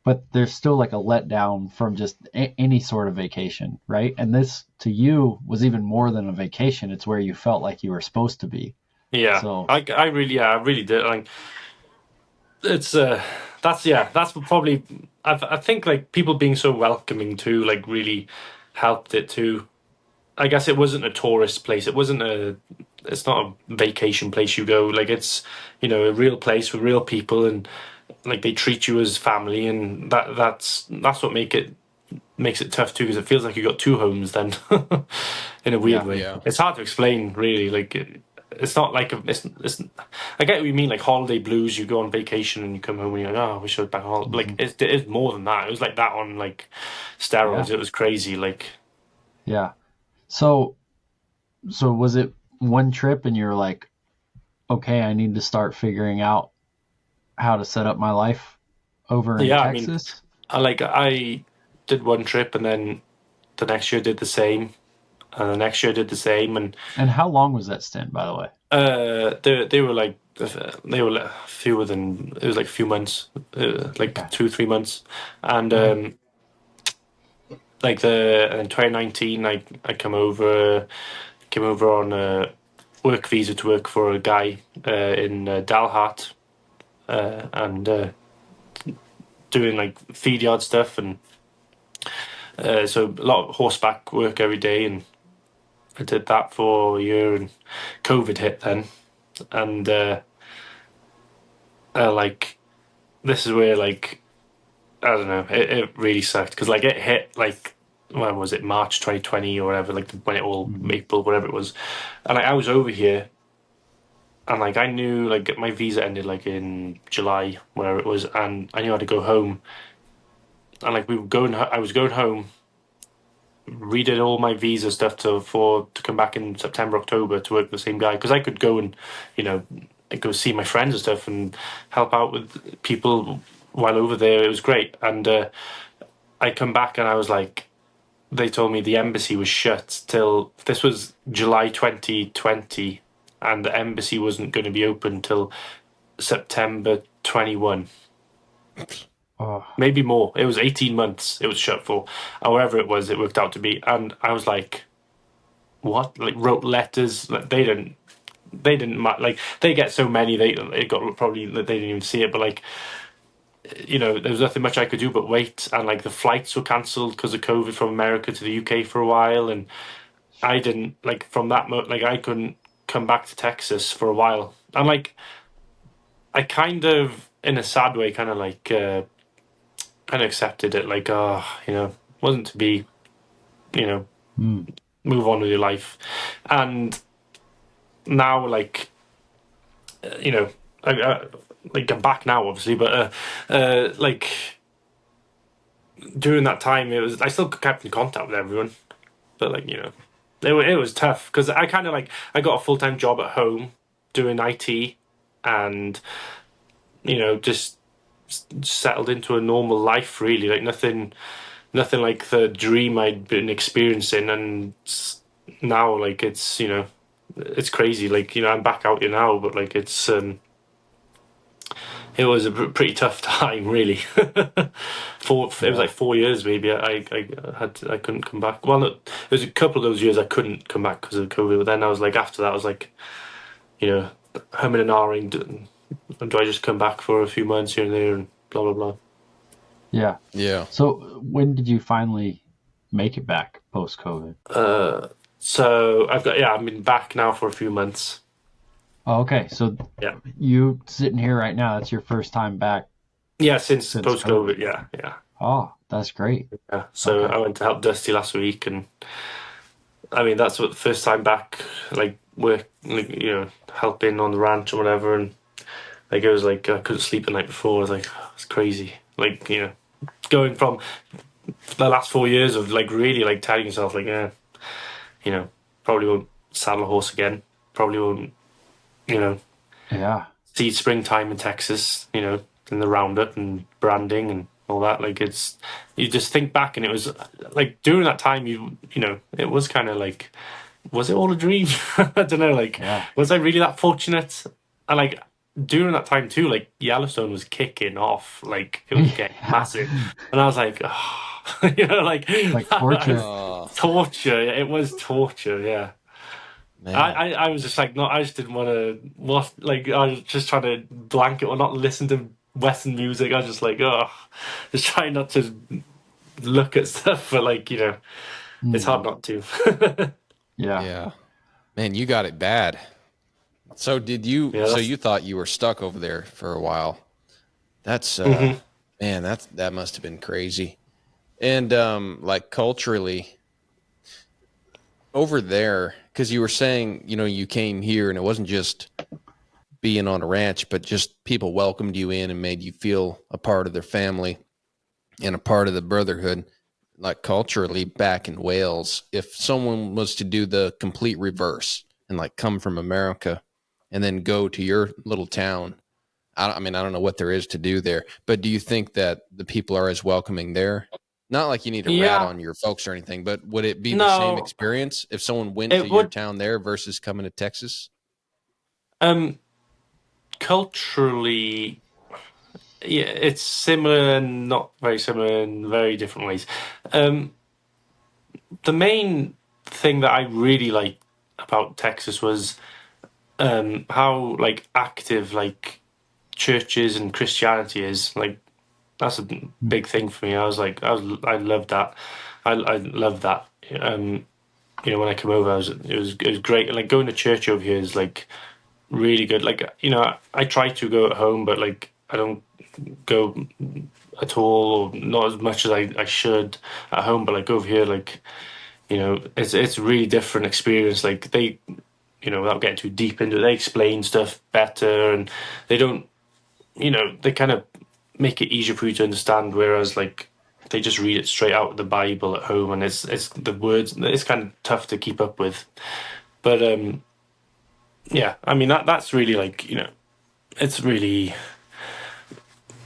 Speaker 2: but there's still like a letdown from just any sort of vacation, right? And this to you was even more than a vacation. It's where you felt like you were supposed to be.
Speaker 3: Yeah. So I really did. Like it's that's probably I think like people being so welcoming too, like really helped it too. I guess it wasn't a tourist place. It's not a vacation place you go. Like it's a real place with real people, and like they treat you as family, and that's what makes it tough too, because it feels like you got two homes then, in a weird
Speaker 2: Yeah.
Speaker 3: way.
Speaker 1: Yeah.
Speaker 3: It's hard to explain, really. Like it's not like it's. I get what you mean, like holiday blues. You go on vacation and you come home and you're like, oh, we should back on holiday. Like it is more than that. It was like that on like steroids.
Speaker 2: Yeah.
Speaker 3: It was crazy. Like
Speaker 2: Yeah. So was it one trip and you're like, okay, I need to start figuring out how to set up my life over in
Speaker 3: yeah, I mean,
Speaker 2: Texas?
Speaker 3: I did one trip and then the next year did the same, and the next year did the same, and
Speaker 2: And how long was that stint, by the way?
Speaker 3: they were like they were like fewer than, it was like a few months, like
Speaker 2: Okay.
Speaker 3: 2-3 months, and like in 2019 I came over on a work visa to work for a guy in Dalhart, and doing like feed yard stuff, and so a lot of horseback work every day, and I did that for a year, and COVID hit then, and like this is where like I don't know, it really sucked, because like it hit like, when was it, March 2020 or whatever, like when it all, April, whatever it was, and like, I was over here, and like I knew like my visa ended like in July, where it was, and I knew I had to go home, and like we were going, I was going home, redid all my visa stuff to come back in September, October to work with the same guy, because I could go and, you know, go see my friends and stuff and help out with people while over there. It was great, and I come back and I was like, they told me the embassy was shut till, this was July 2020, and the embassy wasn't going to be open till September 21.
Speaker 2: Oh,
Speaker 3: Maybe more. It was 18 months it was shut for. However it was, it worked out to be. And I was like, what? Like, wrote letters. Like, like, they get so many, it got, probably, they didn't even see it, but like, you know, there was nothing much I could do but wait. And like the flights were cancelled because of COVID from America to the UK for a while. And I didn't, like, from that moment, like, I couldn't come back to Texas for a while. And like, I kind of, in a sad way, kind of like, kind of accepted it, like, oh, you know, wasn't to be, you know, move on with your life. And now, like, you know, like, I'm back now, obviously, but like, during that time, I still kept in contact with everyone, but like, you know, it was tough, because I kind of like, I got a full-time job at home doing IT, and, you know, just settled into a normal life, really, like nothing like the dream I'd been experiencing. And now, like, it's, you know, it's crazy, like, you know, I'm back out here now, but like, it's it was a pretty tough time, really. It was like 4 years maybe. I couldn't come back. Well, no, there was a couple of those years I couldn't come back because of COVID, but then I was like, after that I was like, you know, humming and ahhing, do I just come back for a few months here and there, and blah blah blah.
Speaker 2: yeah.
Speaker 1: Yeah.
Speaker 2: So when did you finally make it back post COVID?
Speaker 3: So I've been back now for a few months.
Speaker 2: Oh, okay. So
Speaker 3: Yeah.
Speaker 2: you sitting here right now, that's your first time back.
Speaker 3: Yeah, since
Speaker 2: Since
Speaker 3: post COVID.
Speaker 2: COVID.
Speaker 3: Yeah.
Speaker 2: Oh, that's great.
Speaker 3: Yeah. So
Speaker 2: Okay.
Speaker 3: I went to help Dusty last week, and I mean, that's what the first time back, like, work, like, you know, helping on the ranch or whatever, and like, it was like I couldn't sleep the night before. I was like, oh, it's crazy. Like, you know, going from the last 4 years of like really like telling yourself like, yeah, you know, probably won't saddle a horse again. Probably won't, you know,
Speaker 2: Yeah.
Speaker 3: see springtime in Texas, you know, in the roundup and branding and all that. Like, it's, you just think back, and it was like, during that time, you know, it was kind of like, was it all a dream? I don't know. Like,
Speaker 2: Yeah.
Speaker 3: was I really that fortunate? And like, during that time too, like, Yellowstone was kicking off. Like, it was getting massive, and I was like, oh, you know, like
Speaker 2: torture.
Speaker 3: torture. It was torture. Yeah.
Speaker 1: Man.
Speaker 3: I was just like, no, I just didn't want to watch, like, I was just trying to blanket or not listen to Western music. I was just like, oh, just trying not to look at stuff, but like, you know, it's hard not to.
Speaker 2: Yeah.
Speaker 1: Yeah. Man, you got it bad. So did you,
Speaker 3: Yeah,
Speaker 1: so you thought you were stuck over there for a while. That's
Speaker 3: Hmm.
Speaker 1: man, that must have been crazy. And like culturally over there, because you were saying, you know, you came here and it wasn't just being on a ranch, but just people welcomed you in and made you feel a part of their family and a part of the brotherhood. Like culturally back in Wales, if someone was to do the complete reverse and like come from America and then go to your little town, I mean, I don't know what there is to do there, but do you think that the people are as welcoming there? Not like you need to rat
Speaker 3: Yeah,
Speaker 1: on your folks or anything, but would it be the same
Speaker 3: no,
Speaker 1: experience if someone went to
Speaker 3: it
Speaker 1: your
Speaker 3: would.
Speaker 1: town there versus coming to Texas?
Speaker 3: Um, Culturally, yeah, it's similar and not very similar in very different ways. Um, the main thing that I really liked about Texas was how like active like churches and Christianity is. Like that's a big thing for me. I loved that. I love that. When I come over, it was great. And like going to church over here is like really good. Like I try to go at home, but like I don't go at all, or not as much as I should at home. But like over here, like it's a really different experience. Like they, without getting too deep into it, they explain stuff better, and they don't, they kind of make it easier for you to understand. Whereas like they just read it straight out of the Bible at home, and it's the words. It's kind of tough to keep up with. But yeah, I mean that's really like it's really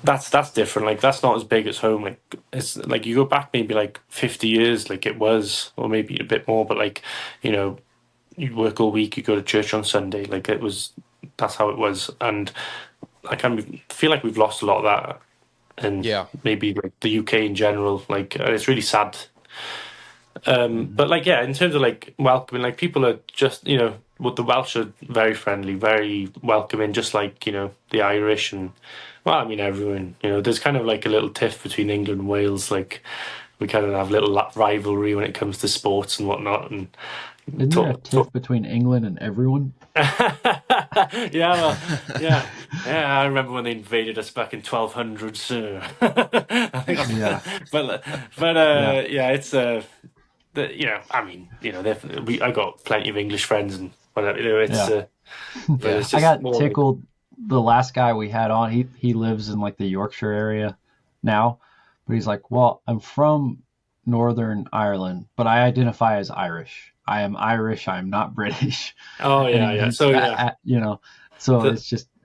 Speaker 3: that's different. Like that's not as big as home. Like it's like you go back maybe like 50 years, like it was, or maybe a bit more. But like you know, you work all week, you go to church on Sunday. Like it was, that's how it was. And I kind of feel like we've lost a lot of that, and
Speaker 1: Yeah.
Speaker 3: maybe like the UK in general. Like it's really sad.
Speaker 2: Mhm.
Speaker 3: But like yeah, in terms of like welcoming, like people are just what the Welsh are very friendly, very welcoming, just like the Irish and well, I mean everyone. There's kind of like a little tiff between England and Wales. Like we kind of have a little rivalry when it comes to sports and whatnot. And
Speaker 2: Isn't there a
Speaker 3: talk.
Speaker 2: tiff between England and everyone?
Speaker 3: Yeah, well, yeah, yeah. I remember when they invaded us back in 1200s. I think
Speaker 2: Yeah, yeah,
Speaker 3: yeah, it's I mean, I got plenty of English friends and whatever. It's
Speaker 2: yeah.
Speaker 3: but
Speaker 1: Yeah.
Speaker 3: it's
Speaker 2: I
Speaker 3: just
Speaker 2: got
Speaker 3: more like,
Speaker 2: tickled. The last guy we had on, he lives in like the Yorkshire area now, but he's like, well, I'm from Northern Ireland, but I identify as Irish. I am Irish. I am not British.
Speaker 3: oh
Speaker 2: And
Speaker 3: yeah, yeah. So yeah,
Speaker 2: so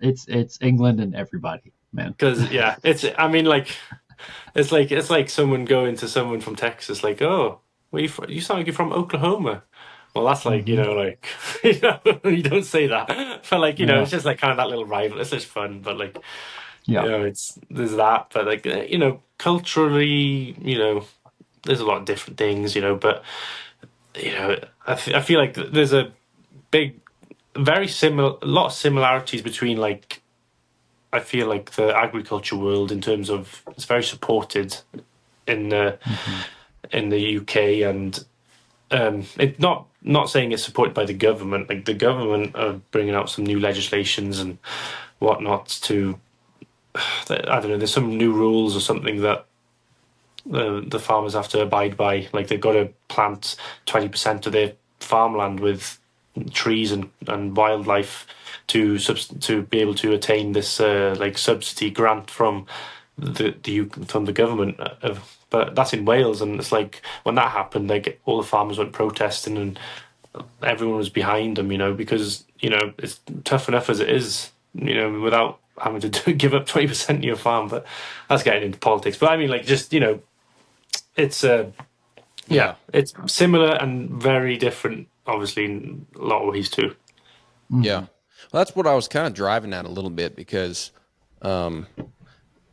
Speaker 2: it's England and everybody, man.
Speaker 3: because yeah, I mean, like it's like someone going to someone from Texas, like, oh, you sound like you're from Oklahoma. Well, that's like,
Speaker 2: Hmm.
Speaker 3: like, you don't say that. But like,
Speaker 2: Yeah,
Speaker 3: it's just like kind of that little rival. It's just fun. But like,
Speaker 2: yeah.
Speaker 3: there's that. But like, culturally, there's a lot of different things, but, I feel like there's a big, very similar, a lot of similarities between like, I feel like the agriculture world in terms of it's very supported in the
Speaker 2: Hmm.
Speaker 3: in the UK and it not saying it's supported by the government. Like the government are bringing out some new legislations and whatnot to I don't know. There's some new rules or something that the farmers have to abide by. Like they've got to plant 20% of their farmland with trees and wildlife to be able to attain this like subsidy grant from from the government. But that's in Wales, and it's like when that happened, like all the farmers went protesting, and everyone was behind them. Because it's tough enough as it is. Without having to give up 20% of your farm. But that's getting into politics. But I mean, like just it's yeah,
Speaker 1: Yeah.
Speaker 3: it's similar and very different, obviously, in a lot of ways too.
Speaker 1: Yeah.
Speaker 2: Hmm.
Speaker 1: Well, that's what I was kind of driving at a little bit because, um,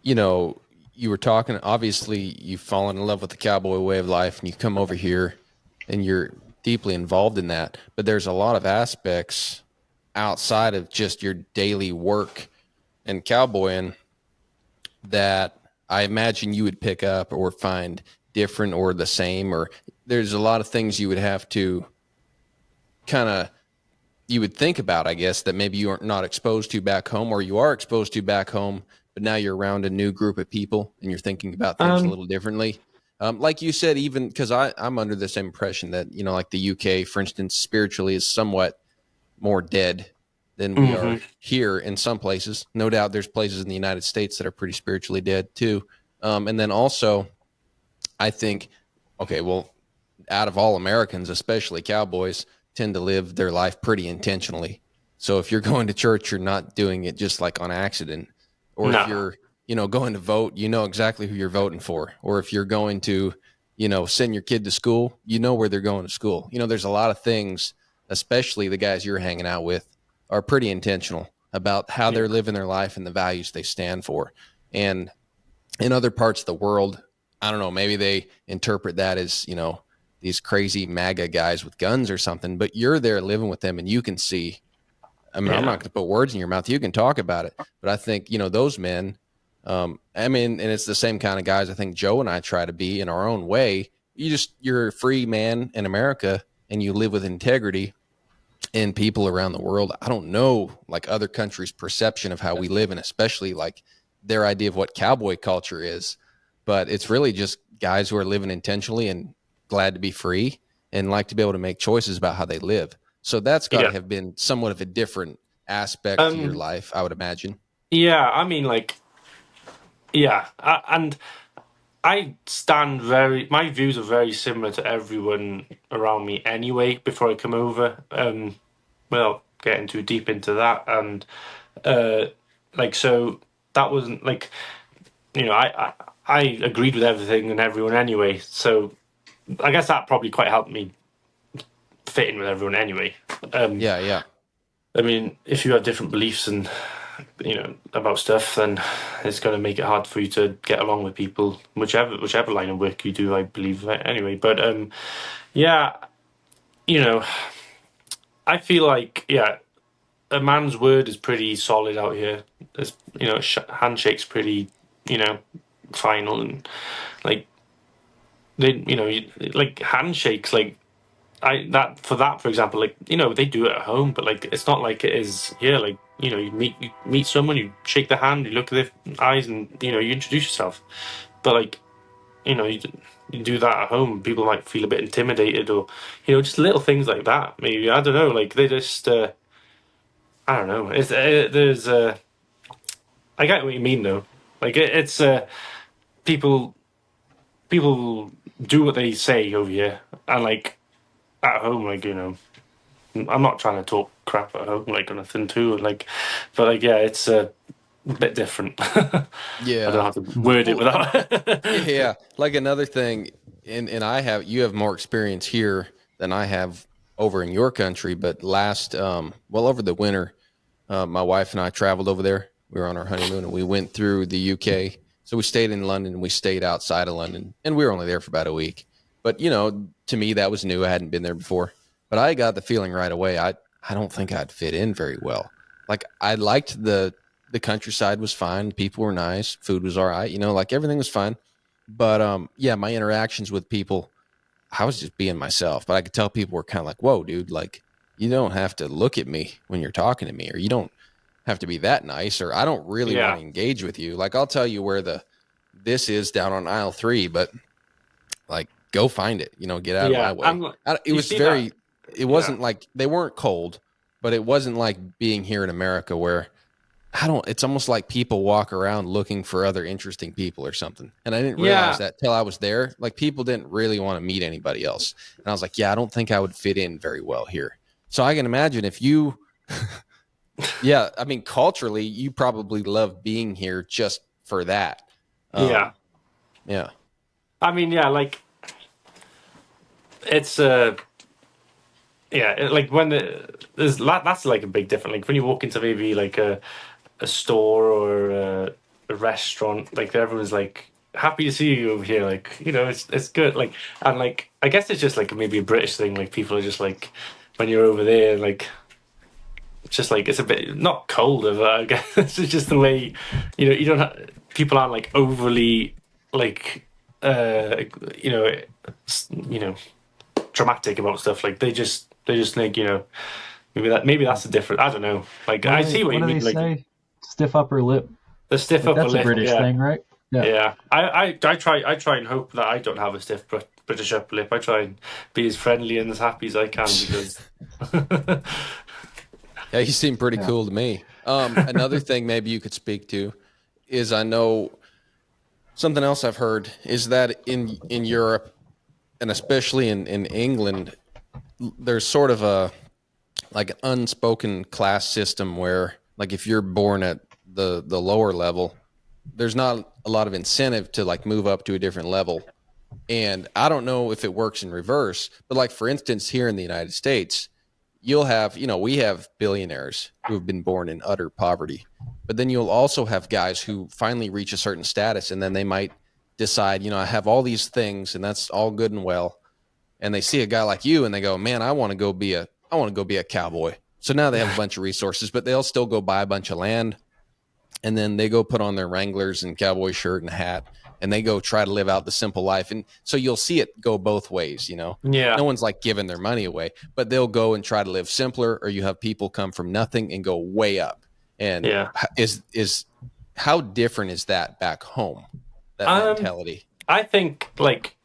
Speaker 1: you know, you were talking, obviously, you've fallen in love with the cowboy way of life and you come over here and you're deeply involved in that. But there's a lot of aspects outside of just your daily work and cowboying that I imagine you would pick up or find different or the same, or there's a lot of things you would have to kind of you would think about, I guess, that maybe you are not exposed to back home or you are exposed to back home, but but now you're around a new group of people and you're thinking about things a
Speaker 3: Um,
Speaker 1: little differently. Like you said, even because I'm under the same impression that, like the UK, for instance, spiritually is somewhat more dead than we are
Speaker 3: mhm.
Speaker 1: here in some places. No doubt there's places in the United States that are pretty spiritually dead too. And then also, I think, okay, well, out of all Americans, especially cowboys, tend to live their life pretty intentionally. So if you're going to church, you're not doing it just like on accident. Or if
Speaker 3: No.
Speaker 1: you're, going to vote, you know exactly who you're voting for. Or if you're going to, send your kid to school, you know where they're going to school. There's a lot of things, especially the guys you're hanging out with, are pretty intentional about how
Speaker 3: Yeah.
Speaker 1: they're living their life and the values they stand for. And in other parts of the world, I don't know, maybe they interpret that as, these crazy MAGA guys with guns or something, but you're there living with them and you can see, I mean, I'm
Speaker 3: Yeah.
Speaker 1: not going to put words in your mouth. You can talk about it, but I think, those men, I mean, and it's the same kind of guys I think Joe and I try to be in our own way. You're a free man in America and you live with integrity, and people around the world, I don't know, like other countries' perception of how we live, and especially like their idea of what cowboy culture is. But it's really just guys who are living intentionally and glad to be free and like to be able to make choices about how they live. So that's got to
Speaker 3: Yeah.
Speaker 1: have been somewhat of a different aspect to your
Speaker 3: Um,
Speaker 1: life, I would imagine.
Speaker 3: yeah, I mean, like, yeah, and my views are very similar to everyone around me anyway, before I come over. Without getting too deep into that, and uh, like, so that wasn't like, I agreed with everything and everyone anyway. So I guess that probably quite helped me fit in with everyone anyway. Um,
Speaker 1: Yeah, yeah.
Speaker 3: I mean, if you have different beliefs and about stuff, then it's going to make it hard for you to get along with people, whichever line of work you do, I believe anyway. But yeah, you know, I feel like, yeah, a man's word is pretty solid out here. There's, handshake's pretty, you know, final, and like like handshakes, like for example, like, they do it at home, but like it's not like it is here. Like, you meet someone, you shake their hand, you look at their eyes, and you introduce yourself. But like, you do that at home, people might feel a bit intimidated, or just little things like that. Maybe, I don't know. Like, they just I don't know. It's there's I get what you mean though. Like, it's people people do what they say over here, and like at home, like, I'm not trying to talk crap at home, like, or nothing too, like, but like, yeah, it's a bit different. I don't know
Speaker 1: Yeah.
Speaker 3: how to word it
Speaker 1: Well, yeah,
Speaker 3: without.
Speaker 1: yeah. Like another thing, and you have more experience here than I have over in your country, but over the winter, my wife and I traveled over there. We were on our honeymoon and we went through the UK. So we stayed in London and we stayed outside of London, and we were only there for about a week. But, to me, that was new. I hadn't been there before. But I got the feeling right away, I don't think I'd fit in very well. Like, I liked the countryside was fine. People were nice. Food was all right. Like everything was fine. But yeah, my interactions with people, I was just being myself. But I could tell people were kind of like, whoa, dude, like, you don't have to look at me when you're talking to me, or you don't have to be that nice, or I don't really want
Speaker 3: Yeah,
Speaker 1: to engage with you. Like, I'll tell you where this is down on aisle 3, but like, go find it, get out of my
Speaker 3: yeah,
Speaker 1: way. It
Speaker 3: you
Speaker 1: was
Speaker 3: see that?
Speaker 1: it
Speaker 3: Yeah,
Speaker 1: wasn't like they weren't cold, but it wasn't like being here in America where it's almost like people walk around looking for other interesting people or something. And I didn't realize
Speaker 3: yeah,
Speaker 1: that till I was there. Like, people didn't really want to meet anybody else. And I was like, yeah, I don't think I would fit in very well here. So I can imagine if you, yeah, I mean, culturally, you probably love being here just for that.
Speaker 3: yeah.
Speaker 1: Um, yeah.
Speaker 3: I mean, yeah, like, it's yeah, like, when that's like a big difference. Like, when you walk into maybe like a store or a restaurant, like, everyone's like happy to see you over here. Like, it's good. Like, and like, I guess it's just like maybe a British thing. Like, people are just like, when you're over there, like, it's just like, it's a bit not colder, but I guess it's just the way, you don't people aren't like overly like you know you know dramatic about stuff. Like, they just think, maybe that's the difference. I don't know. Like, I see what
Speaker 2: What
Speaker 3: you
Speaker 2: do
Speaker 3: mean.
Speaker 2: they
Speaker 3: Like,
Speaker 2: say? Stiff upper lip.
Speaker 3: The stiff
Speaker 2: Like
Speaker 3: upper
Speaker 2: that's a
Speaker 3: lip,
Speaker 2: British
Speaker 3: yeah.
Speaker 2: thing, right? Yeah.
Speaker 3: Yeah, I try and hope that I don't have a stiff British upper lip. I try and be as friendly and as happy as I can because
Speaker 1: Yeah, you seem pretty
Speaker 2: Yeah.
Speaker 1: cool to me. Another thing maybe you could speak to is I know something else I've heard is that in Europe and especially in England, there's sort of a like an unspoken class system where like if you're born at the lower level, there's not a lot of incentive to like move up to a different level. And I don't know if it works in reverse, but like for instance, here in the United States, you'll have, we have billionaires who have been born in utter poverty, but then you'll also have guys who finally reach a certain status and then they might decide, I have all these things and that's all good and well. And they see a guy like you and they go, man, I want to go be a cowboy. So now they have a bunch of resources, but they'll still go buy a bunch of land and then they go put on their Wranglers and cowboy shirt and hat and they go try to live out the simple life. And so you'll see it go both ways,
Speaker 3: yeah,
Speaker 1: no one's like giving their money away, but they'll go and try to live simpler, or you have people come from nothing and go way up. And
Speaker 3: yeah.
Speaker 1: is how different is that back home, that
Speaker 3: Um,
Speaker 1: mentality?
Speaker 3: I think like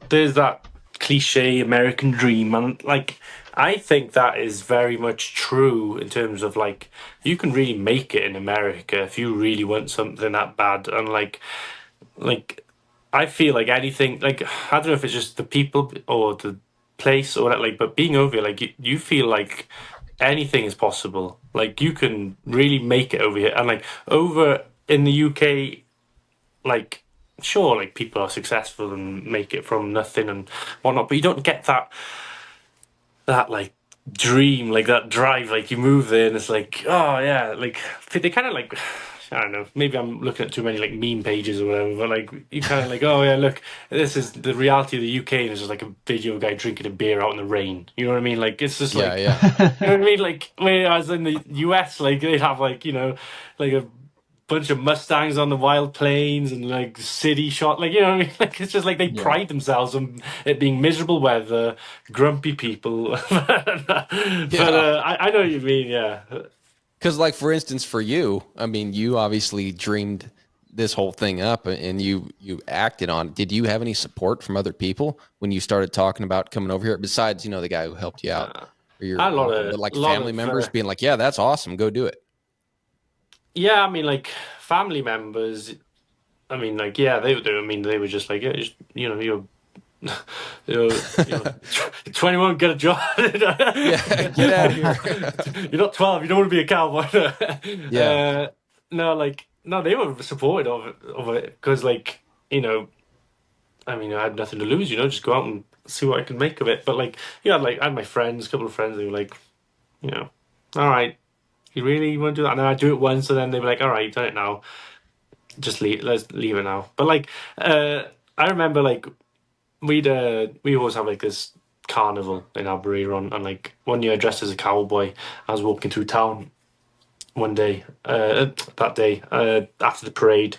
Speaker 3: there's that cliche American dream, and like I think that is very much true in terms of like you can really make it in America if you really want something that bad, and like I feel like anything like I don't know if it's just the people or the place or that like, but being over here, like you feel like anything is possible. Like you can really make it over here, and like over in the UK, like sure, like people are successful and make it from nothing and whatnot, but you don't get that like dream, like that drive. Like you move there and it's like, oh yeah, like they kind of like. I don't know. Maybe I'm looking at too many like meme pages or whatever, but like you kind of like, oh yeah, look, this is the reality of the UK, and it's just like a video guy drinking a beer out in the rain. You know what I mean? Like it's just
Speaker 1: Yeah,
Speaker 3: like,
Speaker 1: yeah,
Speaker 3: you know what I mean? Like whereas in the US, like they'd have like like a bunch of Mustangs on the wild plains and like city shot, like you know what I mean? Like it's just like they
Speaker 2: Yeah.
Speaker 3: pride themselves on it being miserable weather, grumpy people. But
Speaker 1: yeah.
Speaker 3: I know what you mean, yeah.
Speaker 1: Because, like, for instance, for you, I mean, you obviously dreamed this whole thing up and you acted on it. Did you have any support from other people when you started talking about coming over here? Besides, the guy who helped you out
Speaker 3: Uh,
Speaker 1: or your
Speaker 3: I had a lot
Speaker 1: uncle,
Speaker 3: of
Speaker 1: but like
Speaker 3: lot
Speaker 1: family
Speaker 3: of
Speaker 1: members being like, "Yeah, that's awesome, go do it."
Speaker 3: yeah, I mean like family members. I mean like yeah, I mean they were just like yeah, just, you're 21, get a job.
Speaker 1: Yeah, get out of here.
Speaker 3: You're not 12. You don't want to be a cowboy.
Speaker 1: Yeah,
Speaker 3: No, like no, they were supportive of it because like I mean I had nothing to lose. Just go out and see what I can make of it. But like like I had my friends, a couple of friends. They were like, you know, all right, you really want to do that? And then I do it once, and then they were like, all right, you've done it now. Just leave. Let's leave it now. But like, I remember like we always have like this carnival in Albury and like one year dressed as a cowboy. I was walking through town one day, that day, after the parade.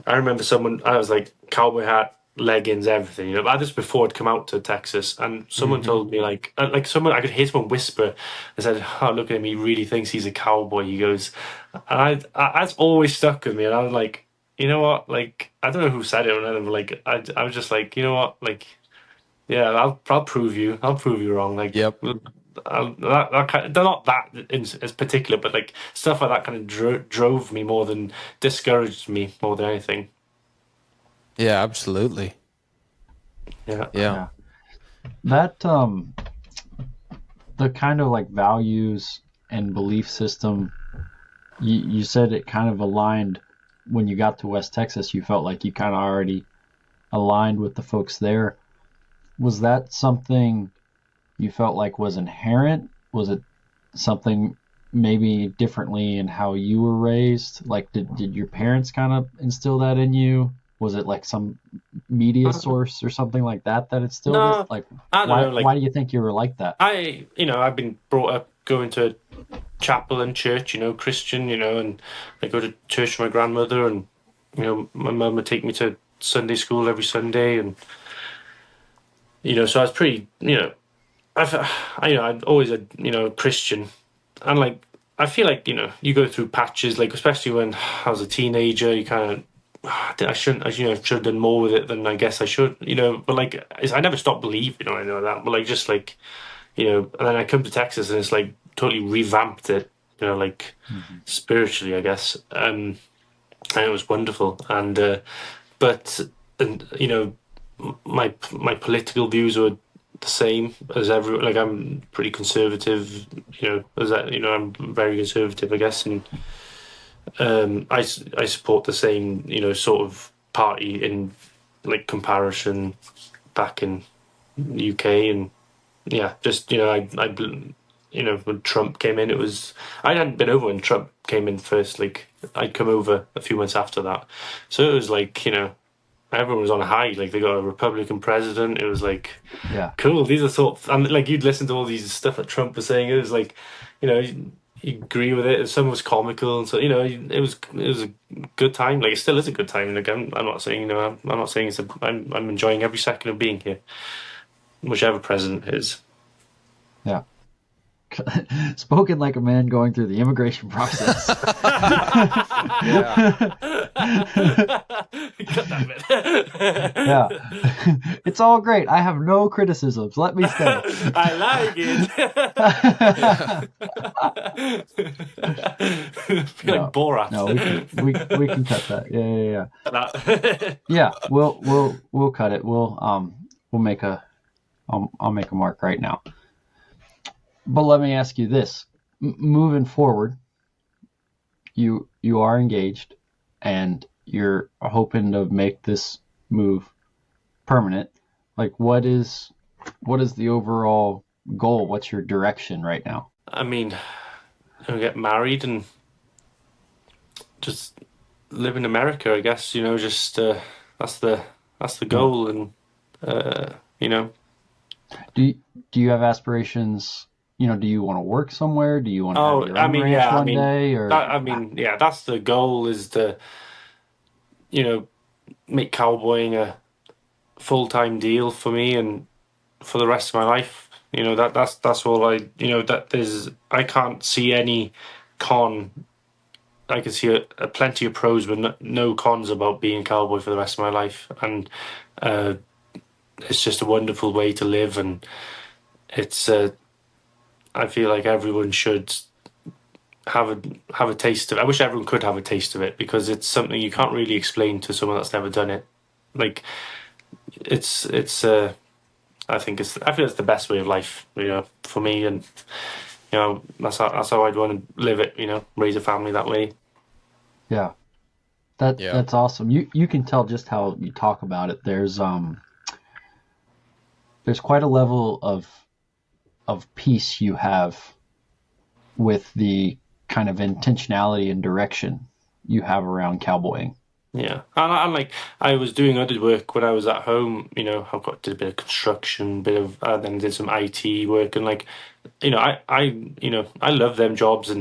Speaker 3: I remember I was like cowboy hat, leggings, everything. I had this before I'd come out to Texas, and someone
Speaker 1: hmm
Speaker 3: told me like someone I could hear someone whisper and said, "Oh, look at him! He really thinks he's a cowboy." He goes, and that's always stuck with me. And I was like, you know what? Like I don't know who said it or anything, but like I was just like, you know what? Like yeah, I'll prove you. I'll prove you wrong. Like
Speaker 1: yep,
Speaker 3: that kind of, they're not that as particular, but like stuff like that kind of drove me more than discouraged me more than anything.
Speaker 1: yeah, absolutely,
Speaker 3: Yeah.
Speaker 1: yeah,
Speaker 2: Yeah. That the kind of like values and belief system you said it kind of aligned when you got to West Texas. You felt like you kind of already aligned with the folks there. Was that something you felt like was inherent? Was it something maybe differently in how you were raised? Like, did your parents kind of instill that in you? Was it like some media source or something like that that instilled it?
Speaker 3: No,
Speaker 2: Like,
Speaker 3: I don't know.
Speaker 2: why
Speaker 3: Like
Speaker 2: do you think you were like that?
Speaker 3: I've been brought up going to chapel and church, Christian, and I go to church with my grandmother, and my mum would take me to Sunday school every Sunday, and so I was pretty, I've always a Christian, and like I feel like, you go through patches, like especially when I was a teenager, you kind of, I shouldn't, should have done more with it than I guess I should, but like, I never stopped believing, I know that, but like, just like, and then I come to Texas and it's like totally revamped it, like spiritually, I guess. And it was wonderful. And, but, and, my political views were the same as everyone. Like, I'm pretty conservative, as that, I'm very conservative, I guess. And I support the same, sort of party in like comparison back in the UK. And yeah, just, when Trump came in, I hadn't been over when Trump came in first. Like, I'd come over a few months after that. So it was like, everyone was on a high. Like, they got a Republican president. It was like,
Speaker 2: Yeah.
Speaker 3: cool. These are sort of, and like, you'd listen to all these stuff that Trump was saying. It was like, you agree with it. Some was comical, and so it was a good time. Like, it still is a good time. Like, I'm not saying I'm not saying I'm enjoying every second of being here, whichever president is.
Speaker 2: Yeah. Spoken like a man going through the immigration process.
Speaker 1: Yeah.
Speaker 3: Cut that bit.
Speaker 2: Yeah. It's all great. I have no criticisms. Let me stay.
Speaker 3: I like it. Feel like Borat.
Speaker 2: No, we can cut that. Yeah.
Speaker 3: That.
Speaker 2: Yeah, we'll cut it. We'll make I'll make a mark right now. But let me ask you this: moving forward, you are engaged, and you're hoping to make this move permanent. Like, what is the overall goal? What's your direction right now?
Speaker 3: I mean, I'm get married and just live in America. I guess just that's the goal, and
Speaker 2: Do you have aspirations? Do you want to work somewhere? Do you want to have your own ranch one day? Or
Speaker 3: that's the goal, is to, make cowboying a full-time deal for me and for the rest of my life. That's all I can't see any con. I can see a plenty of pros, but no cons about being a cowboy for the rest of my life. And it's just a wonderful way to live, and it's I feel like everyone should have a taste of it. I wish everyone could have a taste of it, because it's something you can't really explain to someone that's never done it. Like, it's I feel it's the best way of life, for me, and that's how I'd want to live it, raise a family that way.
Speaker 2: Yeah. That's awesome. You can tell just how you talk about it. There's quite a level of peace you have with the kind of intentionality and direction you have around cowboying.
Speaker 3: Yeah, and like, I was doing other work when I was at home. Did a bit of construction, then did some IT work, and like, I love them jobs,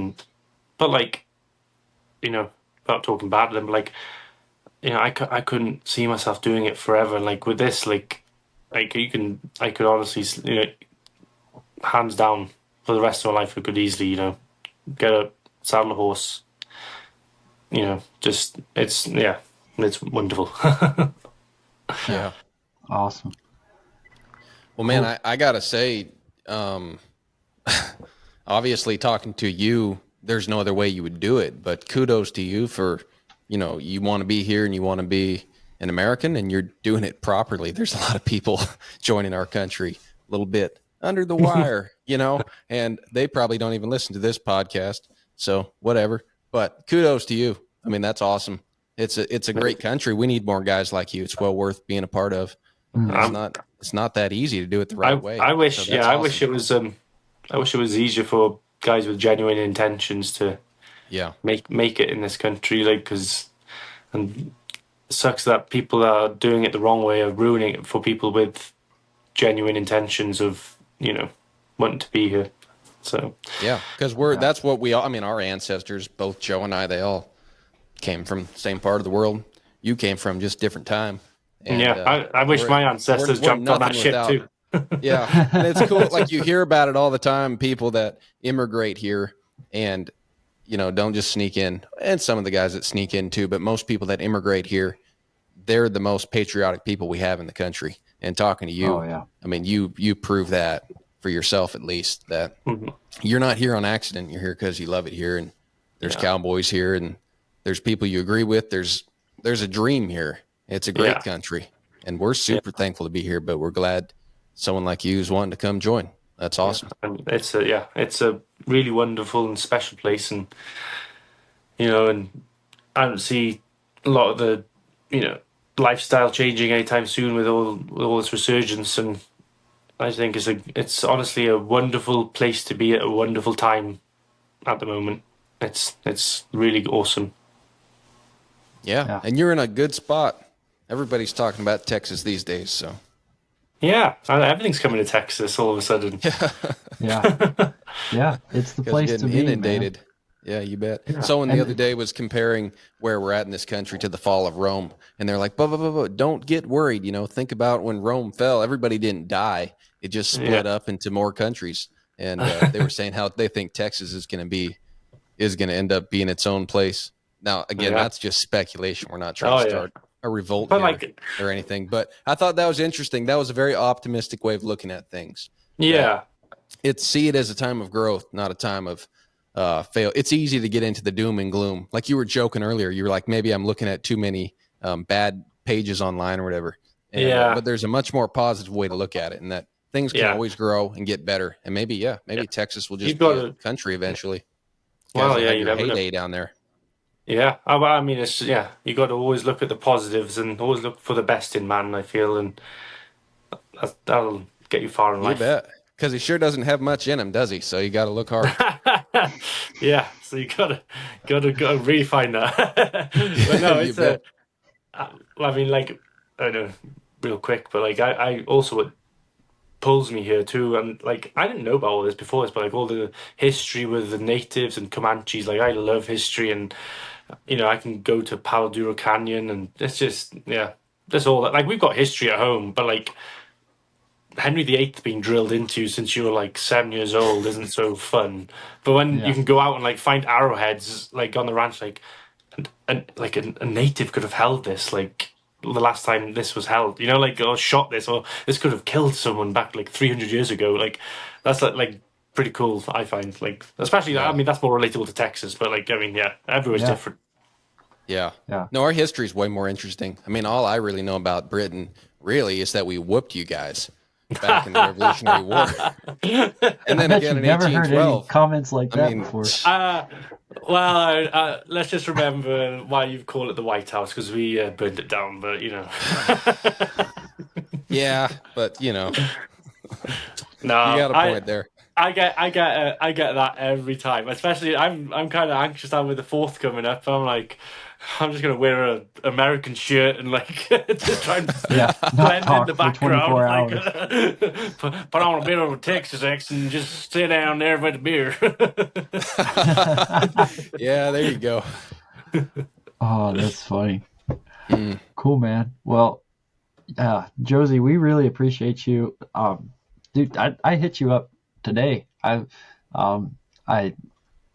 Speaker 3: but like, without talking bad of them, but like, I couldn't see myself doing it forever. And like with this, I could honestly, hands down, for the rest of my life, I could easily, get a saddle a horse. It's wonderful.
Speaker 1: Yeah.
Speaker 2: Awesome.
Speaker 1: Well, man, I gotta say, obviously talking to you, there's no other way you would do it, but kudos to you for, you want to be here and you want to be an American, and you're doing it properly. There's a lot of people joining our country a little bit under the wire, and they probably don't even listen to this podcast. So whatever, but kudos to you. I mean, that's awesome. It's a great country. We need more guys like you. It's well worth being a part of. It's not that easy to do it the right way.
Speaker 3: I wish,
Speaker 1: so
Speaker 3: I wish it was, I wish it was easier for guys with genuine intentions to, make it in this country. Like, and it sucks that people that are doing it the wrong way are ruining it for people with genuine intentions of, wanting to be here. So
Speaker 1: yeah, because that's what we all. I mean, our ancestors, both Joe and I, they all came from the same part of the world. You came from just different time. And,
Speaker 3: I wish my ancestors jumped on that ship too.
Speaker 1: Yeah, and it's cool. Like, you hear about it all the time. People that immigrate here, and don't just sneak in. And some of the guys that sneak in too, but most people that immigrate here, they're the most patriotic people we have in the country. And talking to you,
Speaker 2: Oh yeah.
Speaker 1: I mean, you prove that for yourself, at least, that you're not here on accident. You're here because you love it here. And there's cowboys here, and there's people you agree with. There's a dream here. It's a great country, and we're super thankful to be here, but we're glad someone like you is wanting to come join. That's awesome.
Speaker 3: And it's a really wonderful and special place, and and I don't see a lot of the lifestyle changing anytime soon with all this resurgence, and I think it's honestly a wonderful place to be at a wonderful time at the moment. It's really awesome.
Speaker 1: Yeah, and you're in a good spot. Everybody's talking about Texas these days, so.
Speaker 3: Yeah, everything's coming to Texas all of a sudden.
Speaker 2: Yeah, it's the place to be,
Speaker 1: inundated.
Speaker 2: Man.
Speaker 1: Yeah, you bet. Yeah. Someone the other day was comparing where we're at in this country to the fall of Rome, and they're like, don't get worried. Think about when Rome fell. Everybody didn't die. It just split up into more countries. And they were saying how they think Texas is going to end up being its own place. Now, again, that's just speculation. We're not trying to start a revolt or anything. But I thought that was interesting. That was a very optimistic way of looking at things.
Speaker 3: Yeah.
Speaker 1: See it as a time of growth, not a time of fail. It's easy to get into the doom and gloom. Like you were joking earlier. You were like, maybe I'm looking at too many bad pages online or whatever. But there's a much more positive way to look at it, and that things can always grow and get better. And maybe Texas will just be a country eventually.
Speaker 3: Well,
Speaker 1: you have your heyday down there.
Speaker 3: Yeah, I mean, it's you got to always look at the positives and always look for the best in man, I feel, and that'll get you far in life.
Speaker 1: You bet, because he sure doesn't have much in him, does he? So you got to look hard.
Speaker 3: Yeah, so you gotta really find that. But no, it's I mean, like, I know, real quick, but like I also what pulls me here too, and like I didn't know about all this before this, but like all the history with the natives and Comanches, like I love history, and I can go to Palo Duro Canyon, and it's just that's all that. Like we've got history at home, but like Henry VIII being drilled into you since you were like 7 years old isn't so fun. But when you can go out and like find arrowheads like on the ranch, like and like a native could have held this like the last time this was held, like or shot this, or this could have killed someone back like 300 years ago. Like that's like pretty cool, I find. Like especially I mean that's more relatable to Texas, but like I mean everywhere's different.
Speaker 1: Yeah. No, our history is way more interesting. I mean, all I really know about Britain really is that we whooped you guys back in the Revolutionary War. And then again in 1812.
Speaker 2: Never heard any comments like that before.
Speaker 3: Well, let's just remember why you call it the White House, because we burned it down, but
Speaker 1: Yeah, but
Speaker 3: no,
Speaker 1: you got a point there.
Speaker 3: I get that every time. Especially, I'm kind of anxious now with the 4th coming up. I'm like, I'm just gonna wear an American shirt and like just try and blend in the background. Like, put on a bit of a Texas accent and just sit down there with a beer.
Speaker 1: Yeah, there you go.
Speaker 2: Oh, that's funny. Cool, man. Well, Josie, we really appreciate you. Dude, I hit you up today. I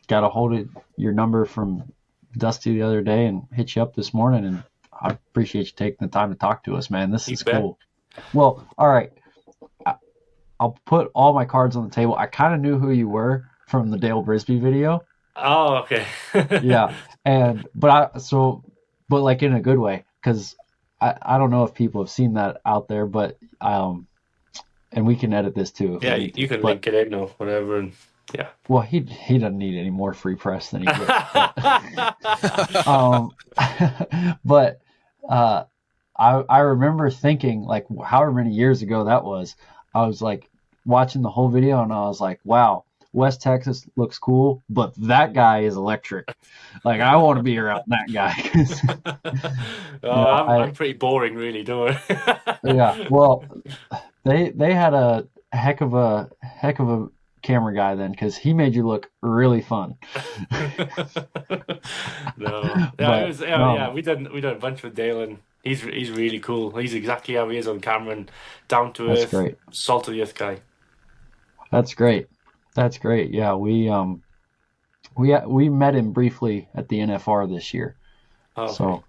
Speaker 2: got a hold of your number from Dusty the other day and hit you up this morning, and I appreciate you taking the time to talk to us, man. This is cool. Well, all right. I'll put all my cards on the table. I kind of knew who you were from the Dale Brisby video.
Speaker 3: Oh, okay.
Speaker 2: Yeah. But like in a good way, because I don't know if people have seen that out there, but and we can edit this too.
Speaker 3: Yeah, you can link it in or whatever, and yeah.
Speaker 2: Well, he doesn't need any more free press than he gets. But I remember thinking, like, however many years ago that was, I was like watching the whole video and I was like, wow, West Texas looks cool, but that guy is electric. Like, I want to be around that guy.
Speaker 3: I'm pretty boring, really, don't I?
Speaker 2: Yeah. Well, they had a heck of a camera guy then, because he made you look really fun.
Speaker 3: No. Yeah, we done a bunch with Dale, and he's really cool. He's exactly how he is on camera, and down to earth,
Speaker 2: great.
Speaker 3: Salt of the earth guy.
Speaker 2: That's great. Yeah, we're We met him briefly at the NFR this year.
Speaker 3: Okay.
Speaker 2: So,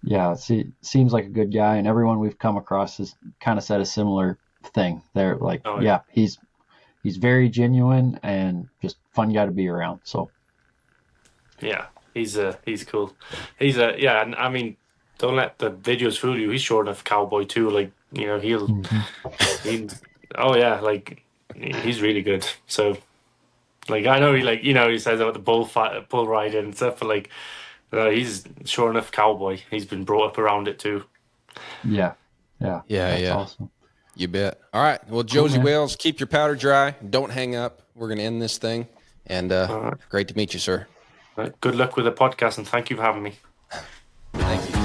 Speaker 2: yeah, seems like a good guy, and everyone we've come across has kind of said a similar thing. They're like, yeah, he's very genuine and just fun guy to be around. So,
Speaker 3: yeah, he's cool. Yeah, and I mean, don't let the videos fool you. He's short enough cowboy too. Like, you know, oh yeah, like he's really good. So, like, I know he says about the bull riding and stuff, but like, he's sure enough cowboy. He's been brought up around it too.
Speaker 2: yeah, that's awesome.
Speaker 1: You bet. All right. Well, Josie Wales, keep your powder dry. Don't hang up. We're going to end this thing. And great to meet you, sir.
Speaker 3: Good luck with the podcast, and thank you for having me.
Speaker 1: Thank you.